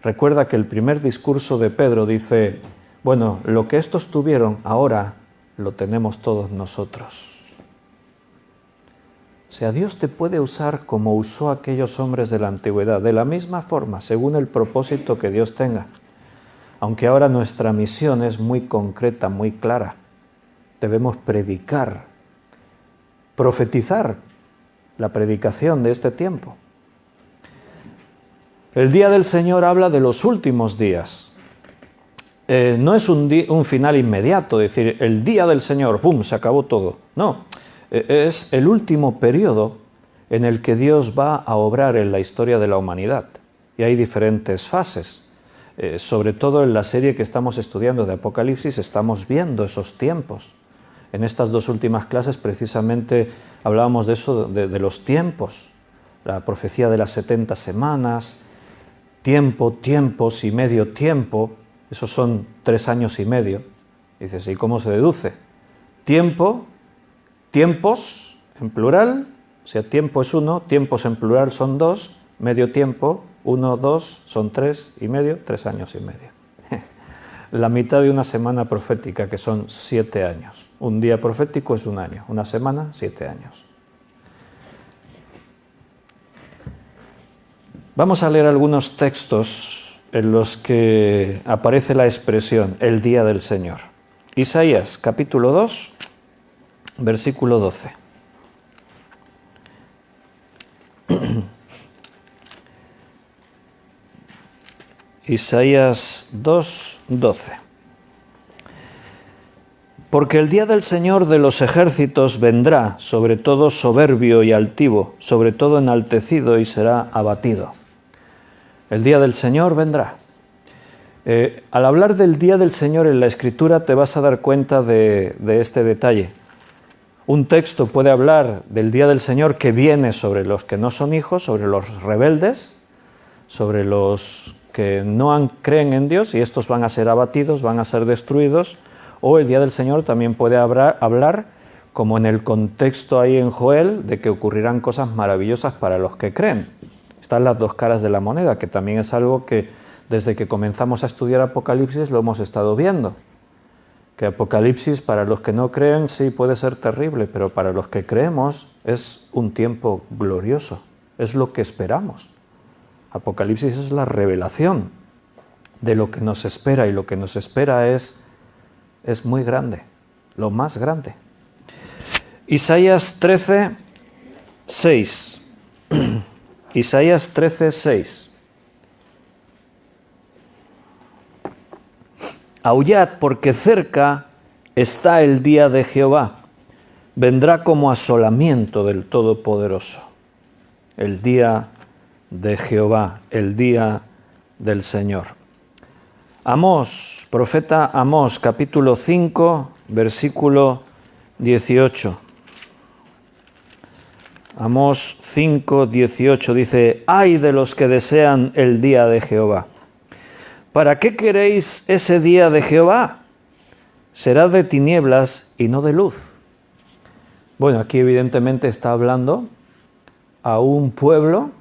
recuerda que el primer discurso de Pedro dice, bueno, lo que estos tuvieron, ahora lo tenemos todos nosotros. O sea, Dios te puede usar como usó a aquellos hombres de la antigüedad, de la misma forma, según el propósito que Dios tenga. Aunque ahora nuestra misión es muy concreta, muy clara. Debemos predicar, profetizar la predicación de este tiempo. El día del Señor habla de los últimos días. No es un final inmediato, decir, el día del Señor, ¡pum!, se acabó todo. No, es el último periodo en el que Dios va a obrar en la historia de la humanidad. Y hay diferentes fases. Sobre todo en la serie que estamos estudiando de Apocalipsis estamos viendo esos tiempos. En estas dos últimas clases precisamente hablábamos de eso, de los tiempos, la profecía de las 70 semanas, tiempo, tiempos y medio tiempo, esos son 3 años y medio. Dices, ¿y cómo se deduce? Tiempo, tiempos en plural, o sea, tiempo es 1, tiempos en plural son 2, medio tiempo, 1, 2, son 3 y medio, 3 años y medio. La mitad de una semana profética, que son 7 años. Un día profético es 1 año, una semana, 7 años. Vamos a leer algunos textos en los que aparece la expresión, el día del Señor. Isaías, capítulo 2, versículo 12. Isaías 2, 12. Porque el día del Señor de los ejércitos vendrá, sobre todo soberbio y altivo, sobre todo enaltecido y será abatido. El día del Señor vendrá. Al hablar del día del Señor en la Escritura te vas a dar cuenta de este detalle. Un texto puede hablar del día del Señor que viene sobre los que no son hijos, sobre los rebeldes, sobre los que no creen en Dios, y estos van a ser abatidos, van a ser destruidos. O el día del Señor también puede hablar, como en el contexto ahí en Joel, de que ocurrirán cosas maravillosas para los que creen. Están las dos caras de la moneda, que también es algo que desde que comenzamos a estudiar Apocalipsis lo hemos estado viendo. Que Apocalipsis para los que no creen sí puede ser terrible, pero para los que creemos es un tiempo glorioso, es lo que esperamos. Apocalipsis es la revelación de lo que nos espera, y lo que nos espera es muy grande, lo más grande. Isaías 13, 6. Isaías 13, 6. Aullad, porque cerca está el día de Jehová. Vendrá como asolamiento del Todopoderoso. El día de Jehová, el día del Señor. Amós, profeta Amós, capítulo 5, versículo 18. Amós 5, 18 dice: ¡ay de los que desean el día de Jehová! ¿Para qué queréis ese día de Jehová? Será de tinieblas y no de luz. Bueno, aquí evidentemente está hablando a un pueblo.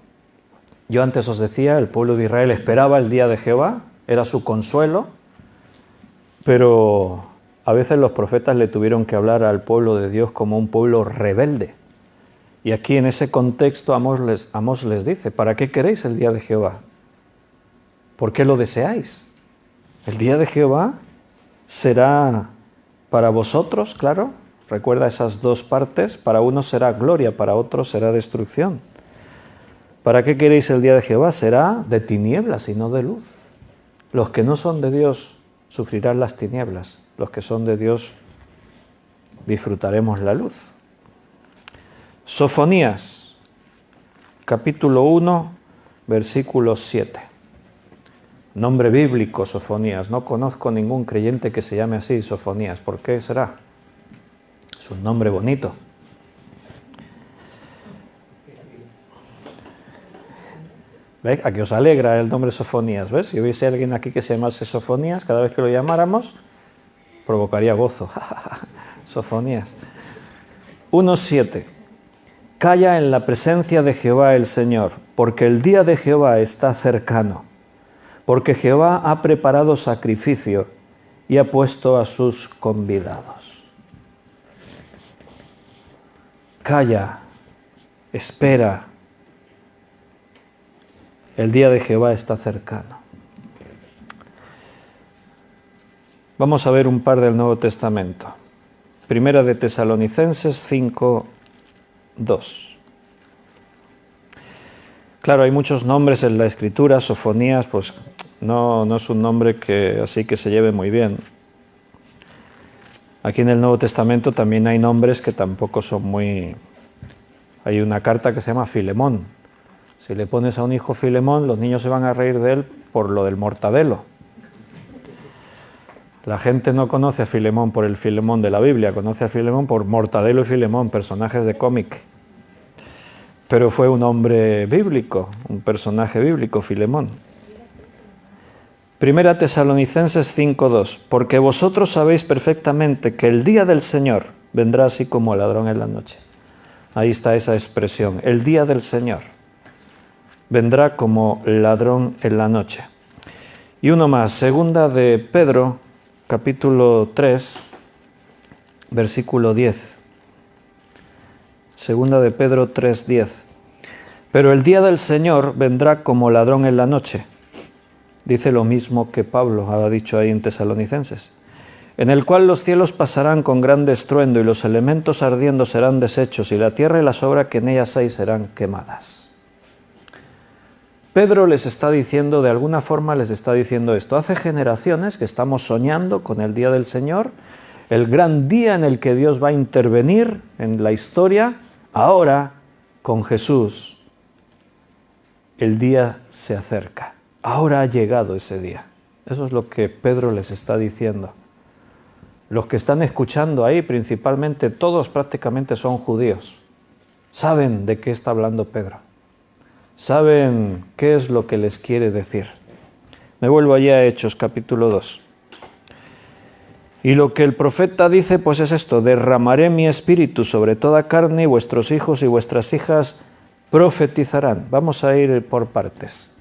Yo antes os decía, el pueblo de Israel esperaba el día de Jehová, era su consuelo, pero a veces los profetas le tuvieron que hablar al pueblo de Dios como un pueblo rebelde. Y aquí en ese contexto Amós les dice: ¿para qué queréis el día de Jehová? ¿Por qué lo deseáis? El día de Jehová será para vosotros, claro, recuerda esas dos partes, para unos será gloria, para otros será destrucción. ¿Para qué queréis el día de Jehová? Será de tinieblas y no de luz. Los que no son de Dios sufrirán las tinieblas, los que son de Dios disfrutaremos la luz. Sofonías, capítulo 1, versículo 7. Nombre bíblico, Sofonías. No conozco ningún creyente que se llame así, Sofonías. ¿Por qué será? Es un nombre bonito. ¿Veis? A que os alegra el nombre Sofonías, ¿ves? Si hubiese alguien aquí que se llamase Sofonías, cada vez que lo llamáramos, provocaría gozo. Sofonías. 1:7. Calla en la presencia de Jehová el Señor, porque el día de Jehová está cercano. Porque Jehová ha preparado sacrificio y ha puesto a sus convidados. Calla, espera. El día de Jehová está cercano. Vamos a ver un par del Nuevo Testamento. Primera de Tesalonicenses 5, 2. Claro, hay muchos nombres en la Escritura. Sofonías, pues no es un nombre así que se lleve muy bien. Aquí en el Nuevo Testamento también hay nombres que tampoco son muy... Hay una carta que se llama Filemón. Si le pones a un hijo Filemón, los niños se van a reír de él por lo del mortadelo. La gente no conoce a Filemón por el Filemón de la Biblia, conoce a Filemón por Mortadelo y Filemón, personajes de cómic. Pero fue un hombre bíblico, un personaje bíblico, Filemón. Primera Tesalonicenses 5:2. Porque vosotros sabéis perfectamente que el día del Señor vendrá así como ladrón en la noche. Ahí está esa expresión, el día del Señor vendrá como ladrón en la noche. Y uno más, segunda de Pedro, capítulo 3, versículo 10. Segunda de Pedro 3:10. Pero el día del Señor vendrá como ladrón en la noche. Dice lo mismo que Pablo ha dicho ahí en Tesalonicenses. En el cual los cielos pasarán con gran estruendo y los elementos ardiendo serán deshechos y la tierra y las obras que en ellas hay serán quemadas. Pedro les está diciendo, de alguna forma les está diciendo esto. Hace generaciones que estamos soñando con el día del Señor, el gran día en el que Dios va a intervenir en la historia, ahora con Jesús, el día se acerca. Ahora ha llegado ese día. Eso es lo que Pedro les está diciendo. Los que están escuchando ahí, principalmente, todos prácticamente son judíos. Saben de qué está hablando Pedro. Saben qué es lo que les quiere decir. Me vuelvo allá a Hechos, capítulo 2. Y lo que el profeta dice, pues es esto: derramaré mi espíritu sobre toda carne y vuestros hijos y vuestras hijas profetizarán. Vamos a ir por partes.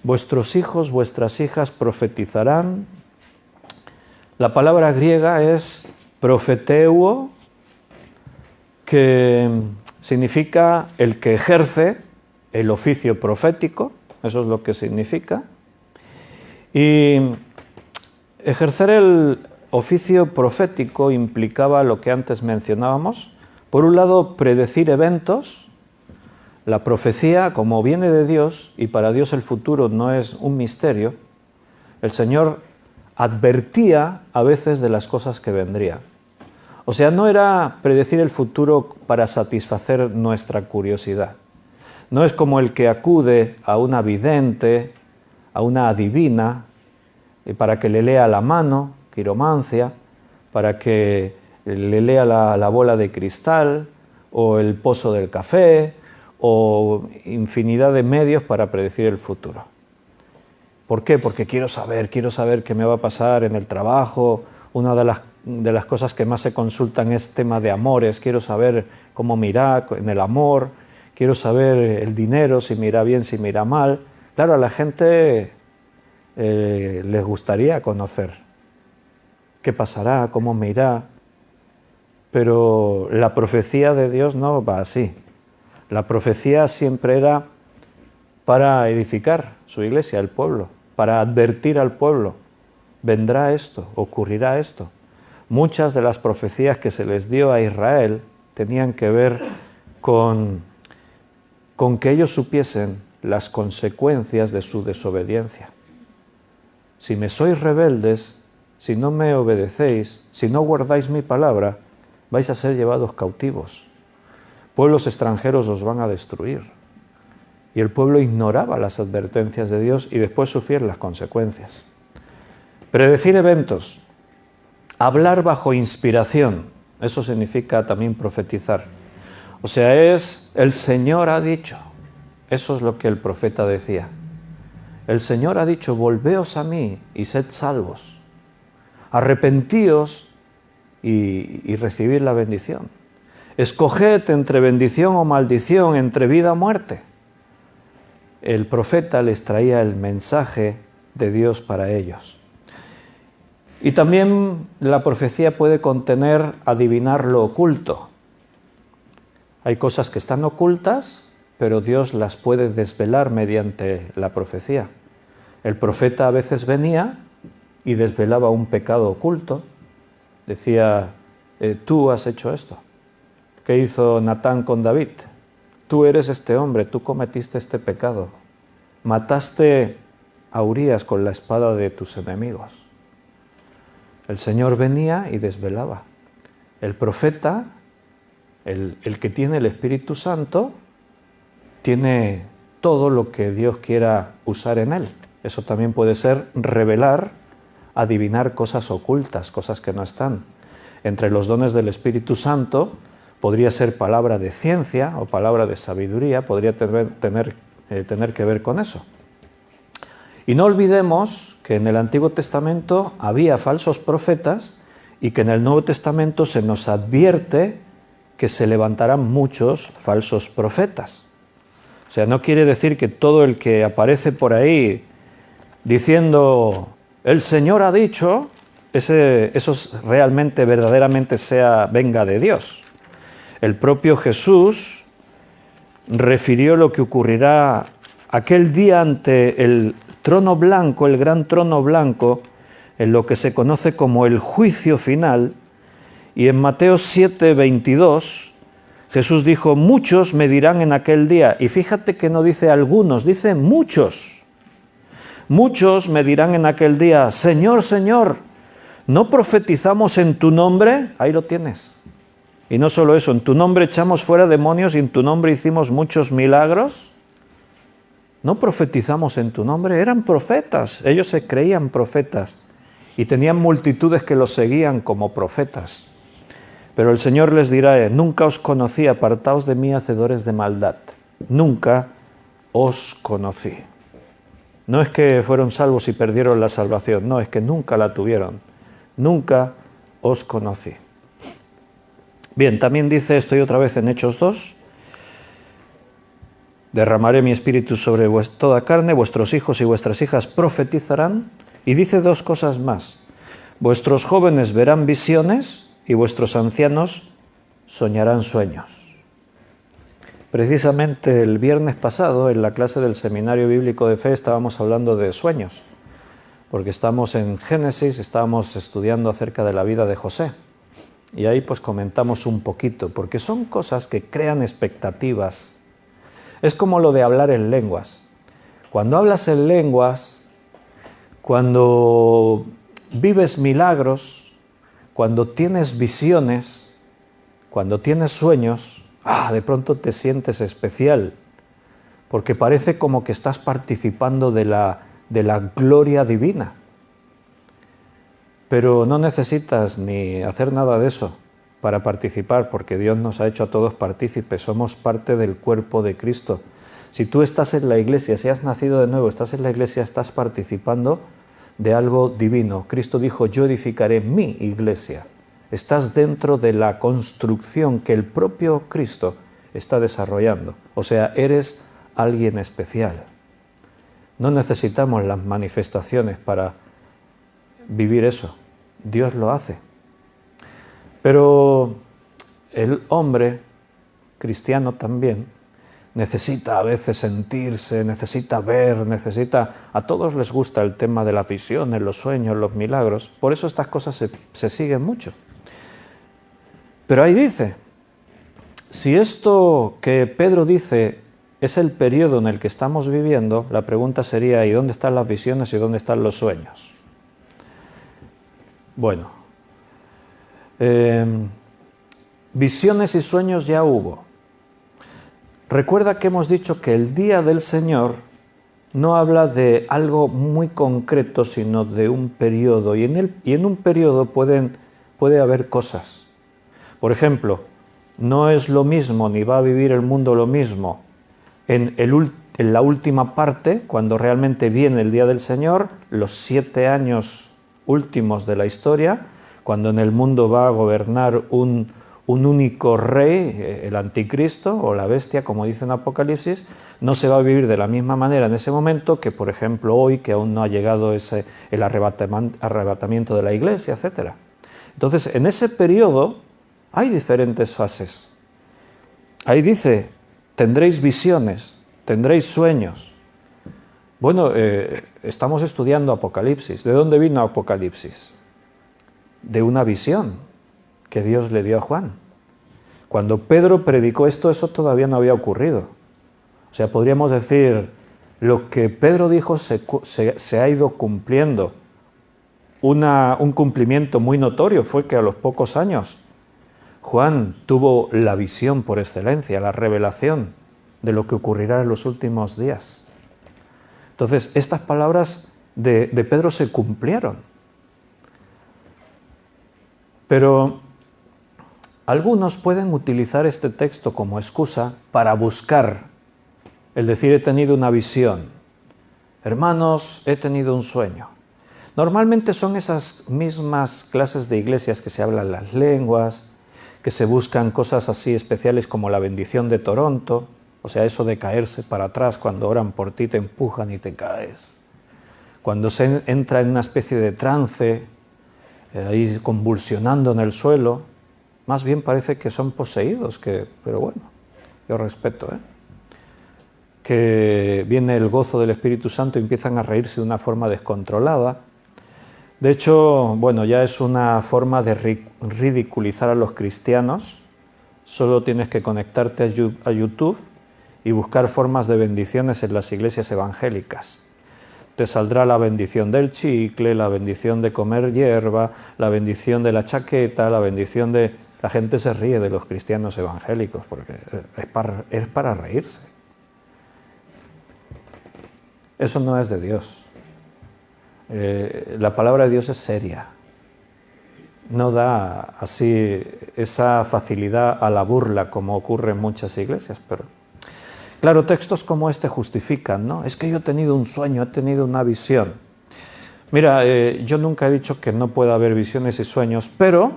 Vuestros hijos, vuestras hijas profetizarán. La palabra griega es profeteuo, que significa el que ejerce el oficio profético, eso es lo que significa. Y ejercer el oficio profético implicaba lo que antes mencionábamos. Por un lado, predecir eventos. La profecía, como viene de Dios, y para Dios el futuro no es un misterio, el Señor advertía a veces de las cosas que vendrían. O sea, no era predecir el futuro para satisfacer nuestra curiosidad. No es como el que acude a una vidente, a una adivina, para que le lea la mano, quiromancia, para que le lea la bola de cristal, o el pozo del café, o infinidad de medios para predecir el futuro. ¿Por qué? Porque quiero saber qué me va a pasar en el trabajo. Una de las cosas que más se consultan es tema de amores. Quiero saber cómo me irá en el amor. Quiero saber el dinero, si me irá bien, si me irá mal. Claro, a la gente les gustaría conocer qué pasará, cómo me irá. Pero la profecía de Dios no va así. La profecía siempre era para edificar su iglesia, el pueblo, para advertir al pueblo: vendrá esto, ocurrirá esto. Muchas de las profecías que se les dio a Israel tenían que ver con que ellos supiesen las consecuencias de su desobediencia. Si me sois rebeldes, si no me obedecéis, si no guardáis mi palabra, vais a ser llevados cautivos. Pueblos extranjeros os van a destruir. Y el pueblo ignoraba las advertencias de Dios y después sufrir las consecuencias. Predecir eventos, hablar bajo inspiración, eso significa también profetizar. O sea, es el Señor ha dicho, eso es lo que el profeta decía. El Señor ha dicho: volveos a mí y sed salvos. Arrepentíos y recibid la bendición. Escoged entre bendición o maldición, entre vida o muerte. El profeta les traía el mensaje de Dios para ellos. Y también la profecía puede contener adivinar lo oculto. Hay cosas que están ocultas, pero Dios las puede desvelar mediante la profecía. El profeta a veces venía y desvelaba un pecado oculto. Decía: tú has hecho esto. ¿Qué hizo Natán con David? Tú eres este hombre, tú cometiste este pecado. Mataste a Urías con la espada de tus enemigos. El Señor venía y desvelaba. El profeta, el que tiene el Espíritu Santo, tiene todo lo que Dios quiera usar en él. Eso también puede ser revelar, adivinar cosas ocultas, cosas que no están. Entre los dones del Espíritu Santo podría ser palabra de ciencia o palabra de sabiduría, podría tener que ver con eso. Y no olvidemos que en el Antiguo Testamento había falsos profetas y que en el Nuevo Testamento se nos advierte que se levantarán muchos falsos profetas. O sea, no quiere decir que todo el que aparece por ahí diciendo el Señor ha dicho, eso realmente, verdaderamente venga de Dios. El propio Jesús refirió lo que ocurrirá aquel día ante el trono blanco, el gran trono blanco, en lo que se conoce como el juicio final. Y en Mateo 7:22, Jesús dijo: muchos me dirán en aquel día. Y fíjate que no dice algunos, dice muchos. Muchos me dirán en aquel día: Señor, Señor, ¿No profetizamos en tu nombre? Ahí lo tienes. Y no solo eso, en tu nombre echamos fuera demonios y en tu nombre hicimos muchos milagros. ¿No profetizamos en tu nombre? Eran profetas, ellos se creían profetas y tenían multitudes que los seguían como profetas. Pero el Señor les dirá, nunca os conocí, apartaos de mí, hacedores de maldad. Nunca os conocí. No es que fueron salvos y perdieron la salvación, no, es que nunca la tuvieron. Nunca os conocí. Bien, también dice, estoy otra vez en Hechos 2, derramaré mi espíritu sobre toda carne, vuestros hijos y vuestras hijas profetizarán. Y dice dos cosas más, vuestros jóvenes verán visiones y vuestros ancianos soñarán sueños. Precisamente el viernes pasado, en la clase del Seminario Bíblico de Fe, estábamos hablando de sueños, porque estamos en Génesis, estábamos estudiando acerca de la vida de José. Y ahí pues comentamos un poquito, porque son cosas que crean expectativas. Es como lo de hablar en lenguas. Cuando hablas en lenguas, cuando vives milagros, cuando tienes visiones, cuando tienes sueños, de pronto te sientes especial, porque parece como que estás participando de la gloria divina. Pero no necesitas ni hacer nada de eso para participar, porque Dios nos ha hecho a todos partícipes, somos parte del cuerpo de Cristo. Si tú estás en la iglesia, si has nacido de nuevo, estás en la iglesia, estás participando de algo divino. Cristo dijo, yo edificaré mi iglesia. Estás dentro de la construcción que el propio Cristo está desarrollando. O sea, eres alguien especial. No necesitamos las manifestaciones para vivir eso. Dios lo hace. Pero el hombre cristiano también necesita a veces sentirse, necesita ver, A todos les gusta el tema de las visiones, los sueños, los milagros. Por eso estas cosas se siguen mucho. Pero ahí dice, si esto que Pedro dice es el periodo en el que estamos viviendo, la pregunta sería, ¿y dónde están las visiones y dónde están los sueños? Bueno, visiones y sueños ya hubo. Recuerda que hemos dicho que el día del Señor no habla de algo muy concreto, sino de un periodo, y en un periodo puede haber cosas. Por ejemplo, no es lo mismo, ni va a vivir el mundo lo mismo en la última parte, cuando realmente viene el día del Señor, los 7 años últimos de la historia, cuando en el mundo va a gobernar un único rey, el anticristo o la bestia, como dice en Apocalipsis. No se va a vivir de la misma manera en ese momento que, por ejemplo, hoy, que aún no ha llegado el arrebatamiento de la iglesia, etc. Entonces, en ese periodo hay diferentes fases. Ahí dice, tendréis visiones, tendréis sueños. Bueno, estamos estudiando Apocalipsis. ¿De dónde vino Apocalipsis? De una visión que Dios le dio a Juan. Cuando Pedro predicó esto, eso todavía no había ocurrido. O sea, podríamos decir, lo que Pedro dijo se ha ido cumpliendo. Un cumplimiento muy notorio fue que a los pocos años Juan tuvo la visión por excelencia, la revelación de lo que ocurrirá en los últimos días. Entonces, estas palabras de Pedro se cumplieron. Pero algunos pueden utilizar este texto como excusa para buscar, el decir, he tenido una visión. Hermanos, he tenido un sueño. Normalmente son esas mismas clases de iglesias que se hablan las lenguas, que se buscan cosas así especiales como la bendición de Toronto, o sea, eso de caerse para atrás cuando oran por ti, te empujan y te caes. Cuando se entra en una especie de trance, ahí convulsionando en el suelo, más bien parece que son poseídos, pero bueno, yo respeto, que viene el gozo del Espíritu Santo y empiezan a reírse de una forma descontrolada. De hecho, bueno, ya es una forma de ridiculizar a los cristianos. Solo tienes que conectarte a YouTube y buscar formas de bendiciones en las iglesias evangélicas. Te saldrá la bendición del chicle, la bendición de comer hierba, la bendición de la chaqueta, la bendición de... La gente se ríe de los cristianos evangélicos porque es para reírse. Eso no es de Dios. La palabra de Dios es seria. No da así esa facilidad a la burla como ocurre en muchas iglesias, pero... Claro, textos como este justifican, ¿no? Es que yo he tenido un sueño, he tenido una visión. Mira, yo nunca he dicho que no pueda haber visiones y sueños, pero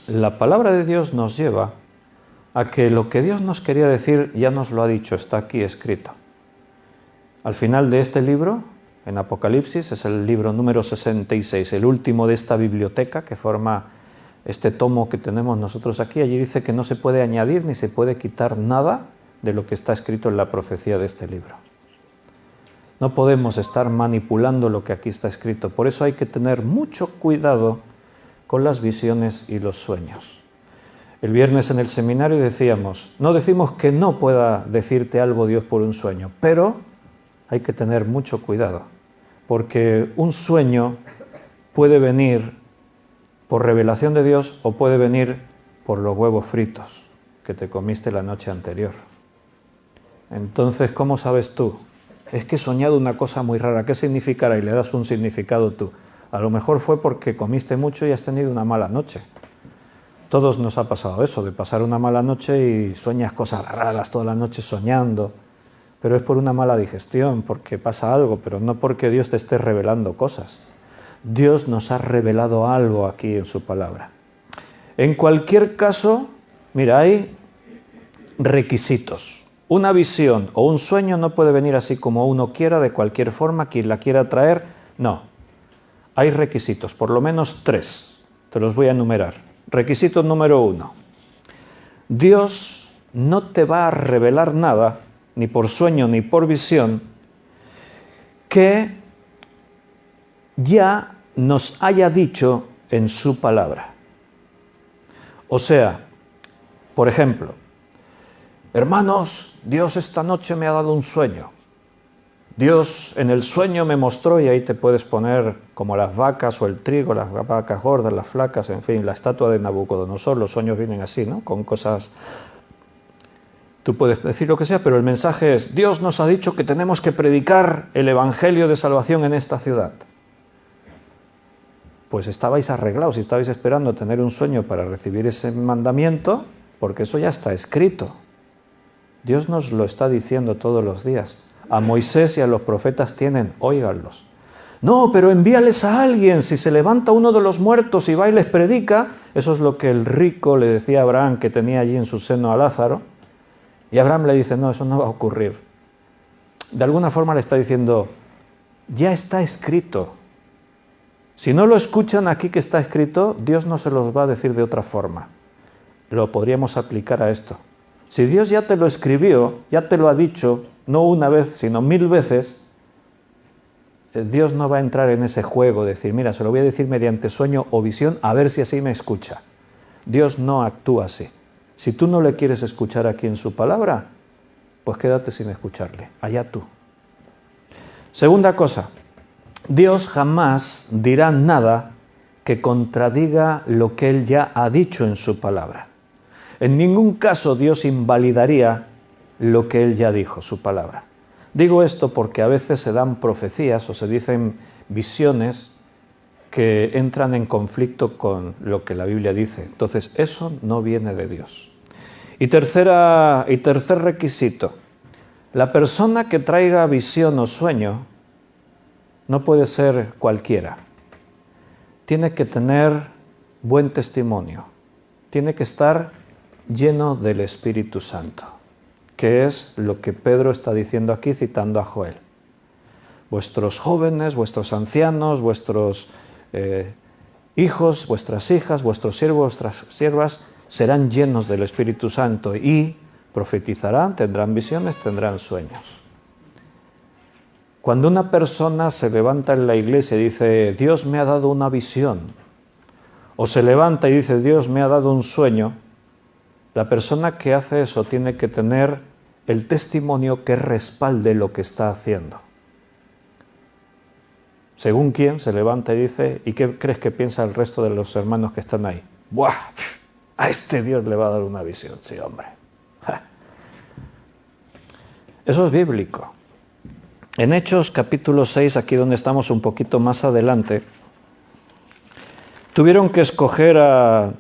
la palabra de Dios nos lleva a que lo que Dios nos quería decir ya nos lo ha dicho, está aquí escrito. Al final de este libro, en Apocalipsis, es el libro número 66, el último de esta biblioteca que forma este tomo que tenemos nosotros aquí. Allí dice que no se puede añadir ni se puede quitar nada de lo que está escrito en la profecía de este libro. No podemos estar manipulando lo que aquí está escrito. Por eso hay que tener mucho cuidado con las visiones y los sueños. El viernes en el seminario decíamos, no decimos que no pueda decirte algo Dios por un sueño, pero hay que tener mucho cuidado, porque un sueño puede venir por revelación de Dios o puede venir por los huevos fritos que te comiste la noche anterior. Entonces, ¿cómo sabes tú? Es que he soñado una cosa muy rara, ¿qué significará? Y le das un significado tú. A lo mejor fue porque comiste mucho y has tenido una mala noche. Todos nos ha pasado eso, de pasar una mala noche y sueñas cosas raras toda la noche soñando. Pero es por una mala digestión, porque pasa algo, pero no porque Dios te esté revelando cosas. Dios nos ha revelado algo aquí en su palabra. En cualquier caso, mira, hay requisitos. Una visión o un sueño no puede venir así como uno quiera, de cualquier forma, quien la quiera traer, no. Hay requisitos, por lo menos 3, te los voy a enumerar. Requisito número 1. Dios no te va a revelar nada, ni por sueño ni por visión, que ya nos haya dicho en su palabra. O sea, por ejemplo, hermanos, Dios esta noche me ha dado un sueño. Dios en el sueño me mostró, y ahí te puedes poner como las vacas o el trigo, las vacas gordas, las flacas, en fin, la estatua de Nabucodonosor, los sueños vienen así, ¿no? Con cosas... Tú puedes decir lo que sea, pero el mensaje es, Dios nos ha dicho que tenemos que predicar el evangelio de salvación en esta ciudad. Pues estabais arreglados y estabais esperando tener un sueño para recibir ese mandamiento, porque eso ya está escrito. Dios nos lo está diciendo todos los días. A Moisés y a los profetas tienen, óiganlos. No, pero envíales a alguien, si se levanta uno de los muertos y va y les predica. Eso es lo que el rico le decía a Abraham, que tenía allí en su seno a Lázaro. Y Abraham le dice, no, eso no va a ocurrir. De alguna forma le está diciendo, ya está escrito. Si no lo escuchan aquí que está escrito, Dios no se los va a decir de otra forma. Lo podríamos aplicar a esto. Si Dios ya te lo escribió, ya te lo ha dicho, no una vez, sino 1000 veces, Dios no va a entrar en ese juego de decir, mira, se lo voy a decir mediante sueño o visión, a ver si así me escucha. Dios no actúa así. Si tú no le quieres escuchar aquí en su palabra, pues quédate sin escucharle, allá tú. Segunda cosa, Dios jamás dirá nada que contradiga lo que Él ya ha dicho en su palabra. En ningún caso Dios invalidaría lo que Él ya dijo, su palabra. Digo esto porque a veces se dan profecías o se dicen visiones que entran en conflicto con lo que la Biblia dice. Entonces, eso no viene de Dios. Y tercer requisito, la persona que traiga visión o sueño no puede ser cualquiera. Tiene que tener buen testimonio, tiene que estar lleno del Espíritu Santo, que es lo que Pedro está diciendo aquí citando a Joel. Vuestros jóvenes, vuestros ancianos, vuestros hijos, vuestras hijas, vuestros siervos, vuestras siervas serán llenos del Espíritu Santo y profetizarán, tendrán visiones, tendrán sueños. Cuando una persona se levanta en la iglesia y dice, Dios me ha dado una visión, o se levanta y dice, Dios me ha dado un sueño, la persona que hace eso tiene que tener el testimonio que respalde lo que está haciendo. Según quién se levanta y dice, ¿y qué crees que piensa el resto de los hermanos que están ahí? ¡Buah! A este Dios le va a dar una visión, sí, hombre. Eso es bíblico. En Hechos capítulo 6, aquí donde estamos un poquito más adelante, tuvieron que escoger a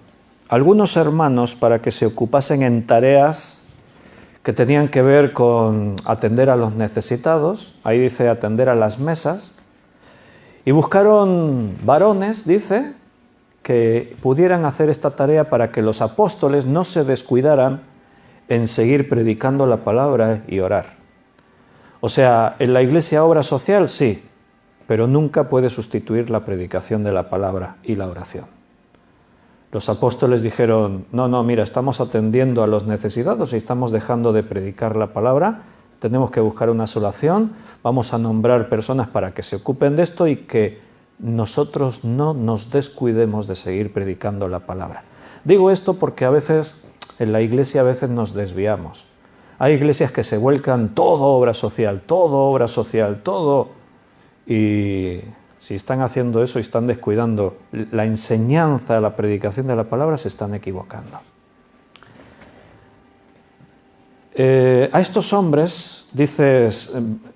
algunos hermanos para que se ocupasen en tareas que tenían que ver con atender a los necesitados, ahí dice atender a las mesas, y buscaron varones, dice, que pudieran hacer esta tarea para que los apóstoles no se descuidaran en seguir predicando la palabra y orar. O sea, en la iglesia obra social, sí, pero nunca puede sustituir la predicación de la palabra y la oración. Los apóstoles dijeron, no, mira, estamos atendiendo a los necesitados y estamos dejando de predicar la palabra, tenemos que buscar una solución, vamos a nombrar personas para que se ocupen de esto y que nosotros no nos descuidemos de seguir predicando la palabra. Digo esto porque a veces, en la iglesia a veces nos desviamos. Hay iglesias que se vuelcan todo obra social, todo. Y si están haciendo eso y están descuidando la enseñanza, la predicación de la palabra, se están equivocando. A estos hombres, dice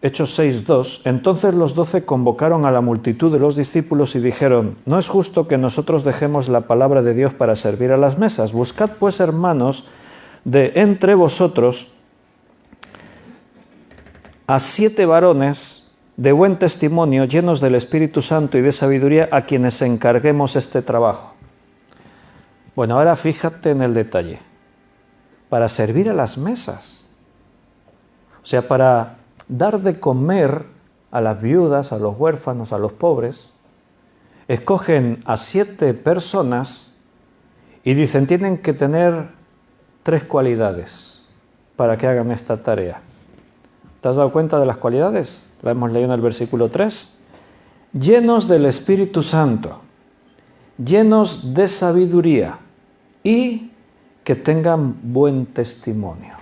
Hechos 6:2, entonces los 12 convocaron a la multitud de los discípulos y dijeron, no es justo que nosotros dejemos la palabra de Dios para servir a las mesas. Buscad pues, hermanos, de entre vosotros a 7 varones de buen testimonio, llenos del Espíritu Santo y de sabiduría, a quienes encarguemos este trabajo. Bueno, ahora fíjate en el detalle. Para servir a las mesas. O sea, para dar de comer a las viudas, a los huérfanos, a los pobres, escogen a 7 personas y dicen, tienen que tener 3 cualidades para que hagan esta tarea. ¿Te has dado cuenta de las cualidades? La hemos leído en el versículo 3. Llenos del Espíritu Santo, llenos de sabiduría y que tengan buen testimonio.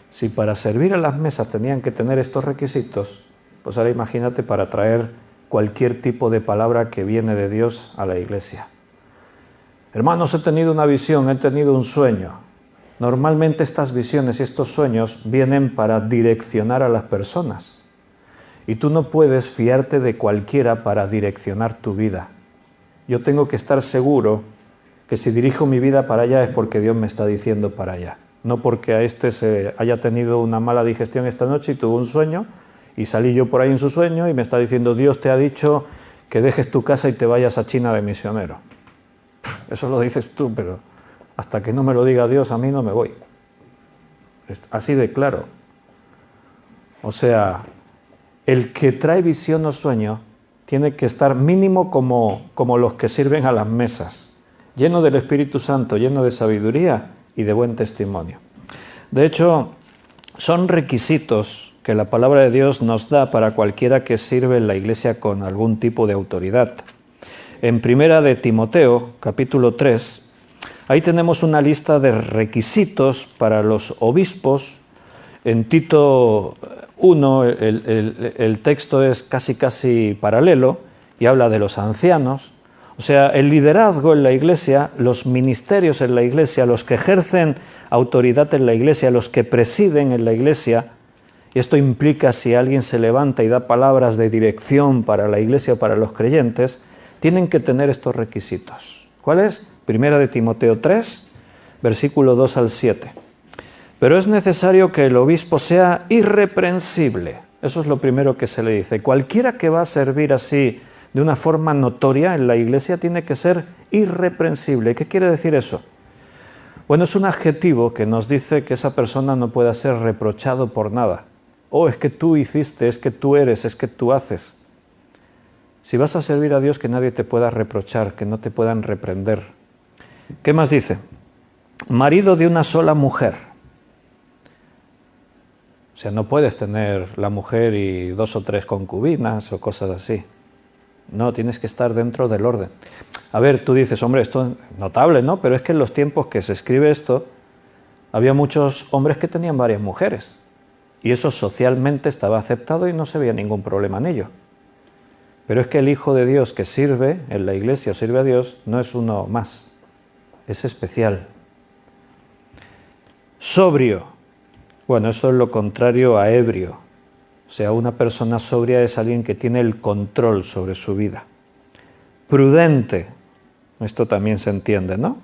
Si para servir a las mesas tenían que tener estos requisitos, pues ahora imagínate para traer cualquier tipo de palabra que viene de Dios a la iglesia. Hermanos, he tenido una visión, he tenido un sueño. Normalmente estas visiones y estos sueños vienen para direccionar a las personas. Y tú no puedes fiarte de cualquiera para direccionar tu vida. Yo tengo que estar seguro que si dirijo mi vida para allá es porque Dios me está diciendo para allá. No porque a este se haya tenido una mala digestión esta noche y tuvo un sueño y salí yo por ahí en su sueño y me está diciendo Dios te ha dicho que dejes tu casa y te vayas a China de misionero. Eso lo dices tú, pero hasta que no me lo diga Dios a mí no me voy. Así de claro. O sea, el que trae visión o sueño tiene que estar mínimo como los que sirven a las mesas, lleno del Espíritu Santo, lleno de sabiduría y de buen testimonio. De hecho, son requisitos que la palabra de Dios nos da para cualquiera que sirve en la iglesia con algún tipo de autoridad. En Primera de Timoteo, capítulo 3, ahí tenemos una lista de requisitos para los obispos. En Tito 1 el texto es casi paralelo y habla de los ancianos. O sea, el liderazgo en la iglesia, los ministerios en la iglesia, los que ejercen autoridad en la iglesia, los que presiden en la iglesia, y esto implica si alguien se levanta y da palabras de dirección para la iglesia o para los creyentes, tienen que tener estos requisitos. ¿Cuáles? Primera de Timoteo 3, versículo 2 al 7. Pero es necesario que el obispo sea irreprensible. Eso es lo primero que se le dice. Cualquiera que va a servir así de una forma notoria en la iglesia tiene que ser irreprensible. ¿Qué quiere decir eso? Bueno, es un adjetivo que nos dice que esa persona no pueda ser reprochado por nada. Oh, es que tú hiciste, es que tú eres, es que tú haces. Si vas a servir a Dios, que nadie te pueda reprochar, que no te puedan reprender. ¿Qué más dice? Marido de una sola mujer. O sea, no puedes tener la mujer y 2 o 3 concubinas o cosas así. No, tienes que estar dentro del orden. A ver, tú dices, hombre, esto es notable, ¿no? Pero es que en los tiempos que se escribe esto, había muchos hombres que tenían varias mujeres. Y eso socialmente estaba aceptado y no se veía ningún problema en ello. Pero es que el Hijo de Dios que sirve en la iglesia o sirve a Dios no es uno más, es especial. Sobrio. Bueno, esto es lo contrario a ebrio. O sea, una persona sobria es alguien que tiene el control sobre su vida. Prudente. Esto también se entiende, ¿no?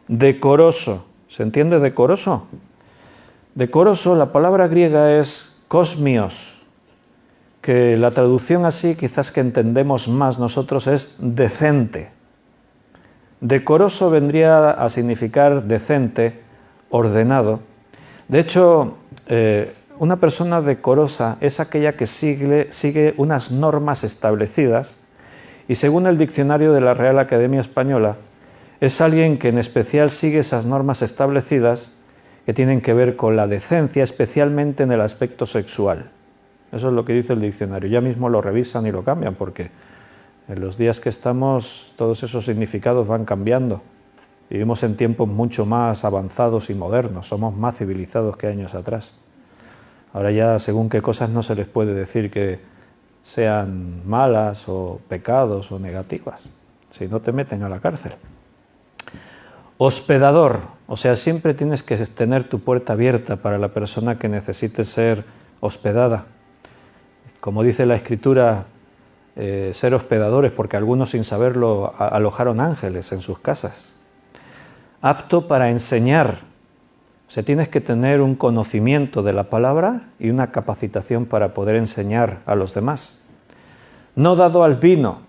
Decoroso. ¿Se entiende decoroso? Decoroso, la palabra griega es kosmios, que la traducción así, quizás que entendemos más nosotros, es decente. Decoroso vendría a significar decente, ordenado. De hecho, una persona decorosa es aquella que sigue unas normas establecidas y según el diccionario de la Real Academia Española, es alguien que en especial sigue esas normas establecidas que tienen que ver con la decencia, especialmente en el aspecto sexual. Eso es lo que dice el diccionario. Ya mismo lo revisan y lo cambian porque en los días que estamos todos esos significados van cambiando. Vivimos en tiempos mucho más avanzados y modernos, somos más civilizados que años atrás. Ahora ya según qué cosas no se les puede decir que sean malas o pecados o negativas, si no te meten a la cárcel. Hospedador, o sea, siempre tienes que tener tu puerta abierta para la persona que necesite ser hospedada. Como dice la Escritura, ser hospedadores, porque algunos sin saberlo alojaron ángeles en sus casas. Apto para enseñar, o sea, tienes que tener un conocimiento de la palabra y una capacitación para poder enseñar a los demás. No dado al vino,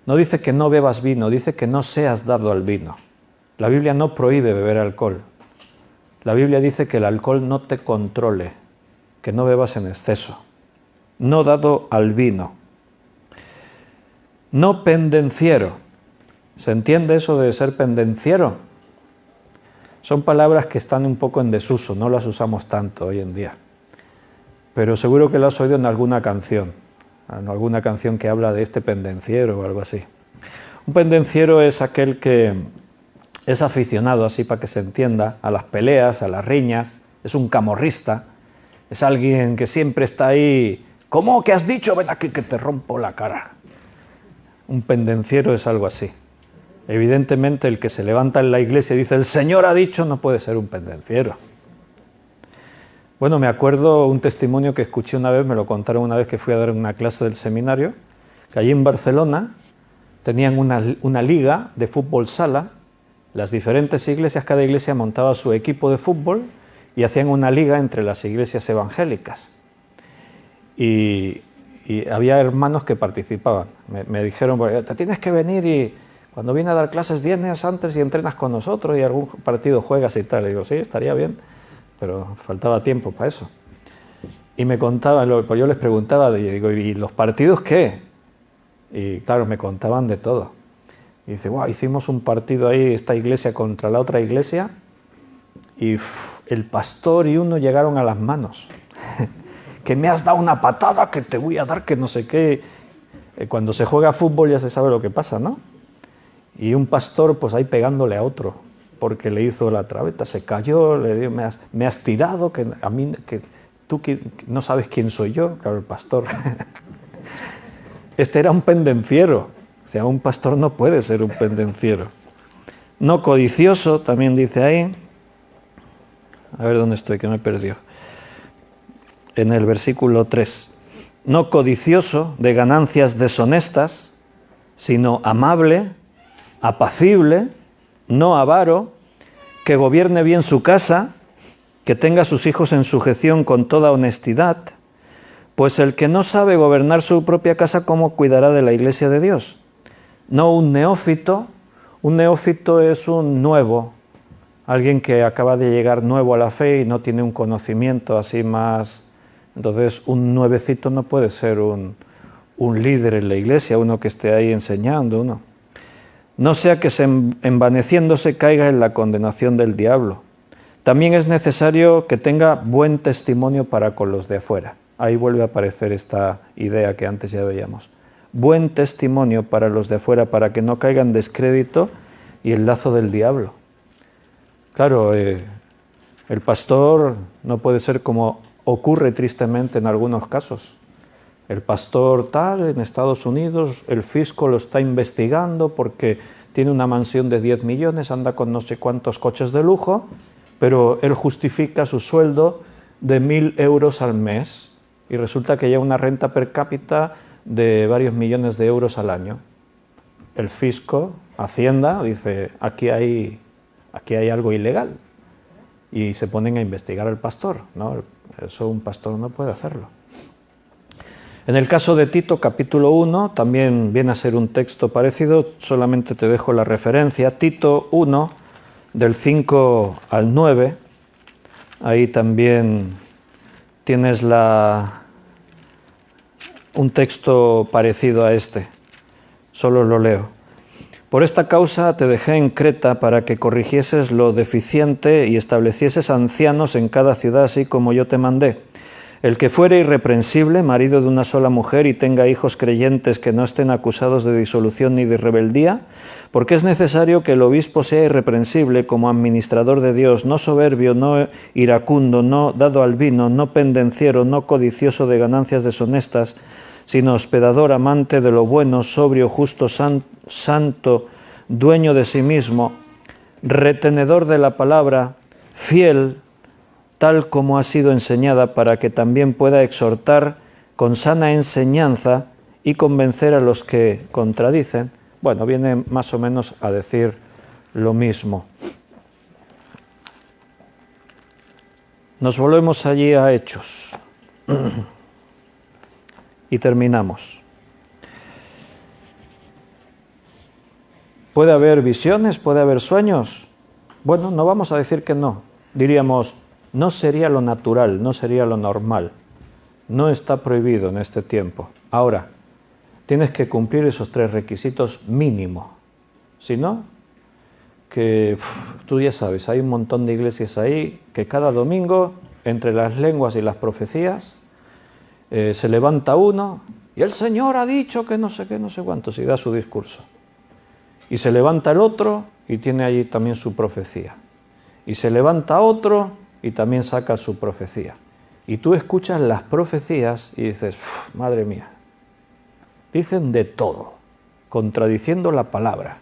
no dice que no bebas vino, dice que no seas dado al vino. La Biblia no prohíbe beber alcohol. La Biblia dice que el alcohol no te controle, que no bebas en exceso. No dado al vino. No pendenciero. ¿Se entiende eso de ser pendenciero? Son palabras que están un poco en desuso, no las usamos tanto hoy en día. Pero seguro que lo has oído en alguna canción que habla de este pendenciero o algo así. Un pendenciero es aquel que es aficionado, así para que se entienda, a las peleas, a las riñas, es un camorrista, es alguien que siempre está ahí, ¿cómo que has dicho? Ven aquí que te rompo la cara. Un pendenciero es algo así. Evidentemente el que se levanta en la iglesia y dice el Señor ha dicho no puede ser un pendenciero. Bueno, me acuerdo un testimonio que escuché una vez, me lo contaron una vez que fui a dar una clase del seminario, que allí en Barcelona tenían una liga de fútbol sala, las diferentes iglesias, cada iglesia montaba su equipo de fútbol y hacían una liga entre las iglesias evangélicas. Y había hermanos que participaban. Me dijeron, te tienes que venir y cuando vienes a dar clases vienes antes y entrenas con nosotros y algún partido juegas y tal. Y digo, sí, estaría bien, pero faltaba tiempo para eso. Y me contaban, pues yo les preguntaba, digo, ¿y los partidos qué? Y claro, me contaban de todo. Y dice, wow, hicimos un partido ahí, esta iglesia contra la otra iglesia, y el pastor y uno llegaron a las manos. Que me has dado una patada, que te voy a dar, que no sé qué. Cuando se juega fútbol ya se sabe lo que pasa, ¿no? Y un pastor pues ahí pegándole a otro, porque le hizo la traveta, se cayó, le dijo, me has tirado, que a mí, que tú no sabes quién soy yo, claro, el pastor. Este era un pendenciero, o sea, un pastor no puede ser un pendenciero. No codicioso, también dice ahí. A ver dónde estoy, que me perdió. En el versículo 3. No codicioso de ganancias deshonestas, sino amable, apacible, no avaro, que gobierne bien su casa, que tenga a sus hijos en sujeción con toda honestidad, pues el que no sabe gobernar su propia casa, ¿cómo cuidará de la iglesia de Dios? No un neófito es un nuevo, alguien que acaba de llegar nuevo a la fe y no tiene un conocimiento así más. Entonces un nuevecito no puede ser un líder en la iglesia, uno que esté ahí enseñando, uno. No sea que envaneciéndose caiga en la condenación del diablo. También es necesario que tenga buen testimonio para con los de afuera. Ahí vuelve a aparecer esta idea que antes ya veíamos. Buen testimonio para los de afuera, para que no caiga en descrédito y el lazo del diablo. Claro, el pastor no puede ser como ocurre tristemente en algunos casos. el pastor tal en Estados Unidos, el fisco lo está investigando porque tiene una mansión de 10 millones, anda con no sé cuántos coches de lujo, pero él justifica su sueldo de 1.000 euros al mes y resulta que lleva una renta per cápita de varios millones de euros al año. El fisco, Hacienda, dice, aquí hay algo ilegal, y se ponen a investigar al pastor, ¿no? Eso un pastor no puede hacerlo. En el caso de Tito, capítulo 1, también viene a ser un texto parecido, solamente te dejo la referencia. Tito 1, del 5 al 9, ahí también tienes un texto parecido a este, solo lo leo. Por esta causa te dejé en Creta para que corrigieses lo deficiente y establecieses ancianos en cada ciudad, así como yo te mandé. El que fuere irreprensible, marido de una sola mujer, y tenga hijos creyentes que no estén acusados de disolución ni de rebeldía, porque es necesario que el obispo sea irreprensible como administrador de Dios, no soberbio, no iracundo, no dado al vino, no pendenciero, no codicioso de ganancias deshonestas, sino hospedador, amante de lo bueno, sobrio, justo, santo, dueño de sí mismo, retenedor de la palabra, fiel, tal como ha sido enseñada, para que también pueda exhortar con sana enseñanza y convencer a los que contradicen. Bueno, viene más o menos a decir lo mismo. Nos volvemos allí a Hechos. Y terminamos. ¿Puede haber visiones? ¿Puede haber sueños? Bueno, no vamos a decir que no. Diríamos, no sería lo natural, no sería lo normal. No está prohibido en este tiempo. Ahora, tienes que cumplir esos 3 requisitos mínimo. Si no, que tú ya sabes, hay un montón de iglesias ahí que cada domingo, entre las lenguas y las profecías, se levanta uno y el Señor ha dicho que no sé qué, no sé cuántos, y da su discurso. Y se levanta el otro y tiene allí también su profecía. Y se levanta otro y también saca su profecía. Y tú escuchas las profecías y dices, madre mía, dicen de todo, contradiciendo la palabra.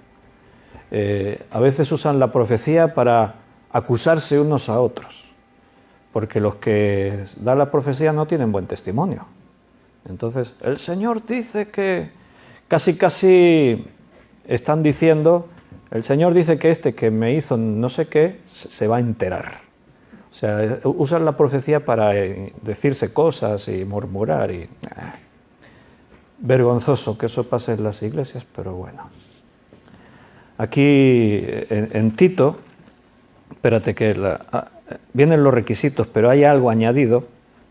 A veces usan la profecía para acusarse unos a otros, porque los que dan la profecía no tienen buen testimonio. Entonces, el Señor dice que casi están diciendo, el Señor dice que este que me hizo no sé qué, se va a enterar. O sea, usan la profecía para decirse cosas y murmurar. Vergonzoso que eso pase en las iglesias, pero bueno. Aquí en Tito, espérate que vienen los requisitos, pero hay algo añadido,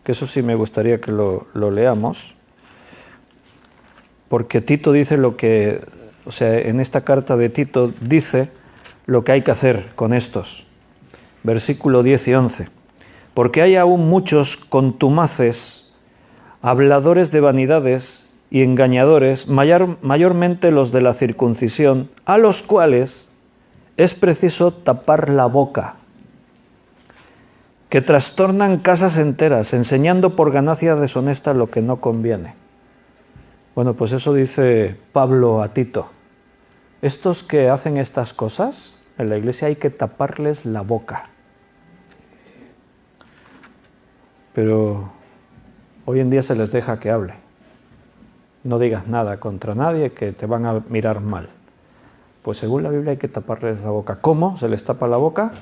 que eso sí me gustaría que lo leamos, porque Tito dice en esta carta de Tito dice lo que hay que hacer con estos. Versículo 10 y 11. Porque hay aún muchos contumaces, habladores de vanidades y engañadores, mayormente los de la circuncisión, a los cuales es preciso tapar la boca, que trastornan casas enteras, enseñando por ganancia deshonesta lo que no conviene. Bueno, pues eso dice Pablo a Tito. Estos que hacen estas cosas, en la iglesia hay que taparles la boca. Pero hoy en día se les deja que hable. No digas nada contra nadie, que te van a mirar mal. Pues según la Biblia hay que taparles la boca. ¿Cómo se les tapa la boca?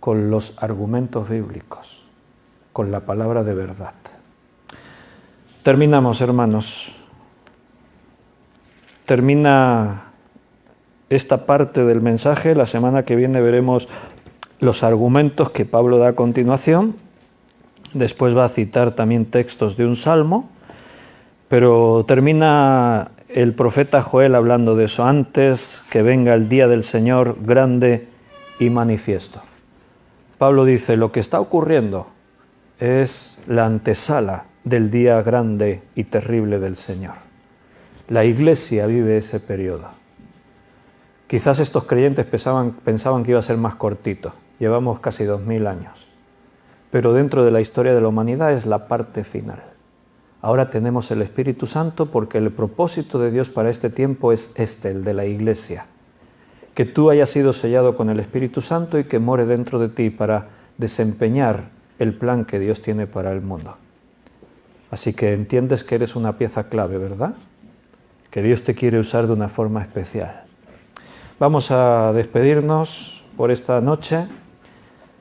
Con los argumentos bíblicos, con la palabra de verdad. Terminamos, hermanos. Termina esta parte del mensaje. La semana que viene veremos los argumentos que Pablo da a continuación. Después va a citar también textos de un salmo, pero termina el profeta Joel hablando de eso, antes que venga el día del Señor grande y manifiesto. Pablo dice, lo que está ocurriendo es la antesala del día grande y terrible del Señor. La iglesia vive ese periodo. Quizás estos creyentes pensaban que iba a ser más cortito. Llevamos casi 2000 años. Pero dentro de la historia de la humanidad es la parte final. Ahora tenemos el Espíritu Santo porque el propósito de Dios para este tiempo es el de la Iglesia. Que tú hayas sido sellado con el Espíritu Santo y que more dentro de ti para desempeñar el plan que Dios tiene para el mundo. Así que entiendes que eres una pieza clave, ¿verdad? Que Dios te quiere usar de una forma especial. Vamos a despedirnos por esta noche.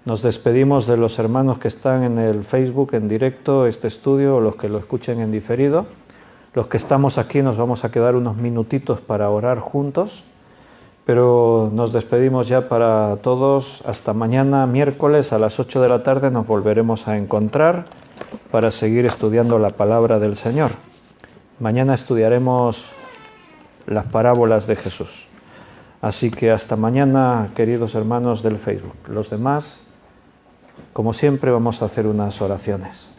Nos despedimos de los hermanos que están en el Facebook en directo, este estudio, o los que lo escuchen en diferido. Los que estamos aquí nos vamos a quedar unos minutitos para orar juntos, pero nos despedimos ya para todos. Hasta mañana, miércoles, a las 8 de la tarde nos volveremos a encontrar para seguir estudiando la palabra del Señor. Mañana estudiaremos las parábolas de Jesús. Así que hasta mañana, queridos hermanos del Facebook. Los demás, como siempre, vamos a hacer unas oraciones.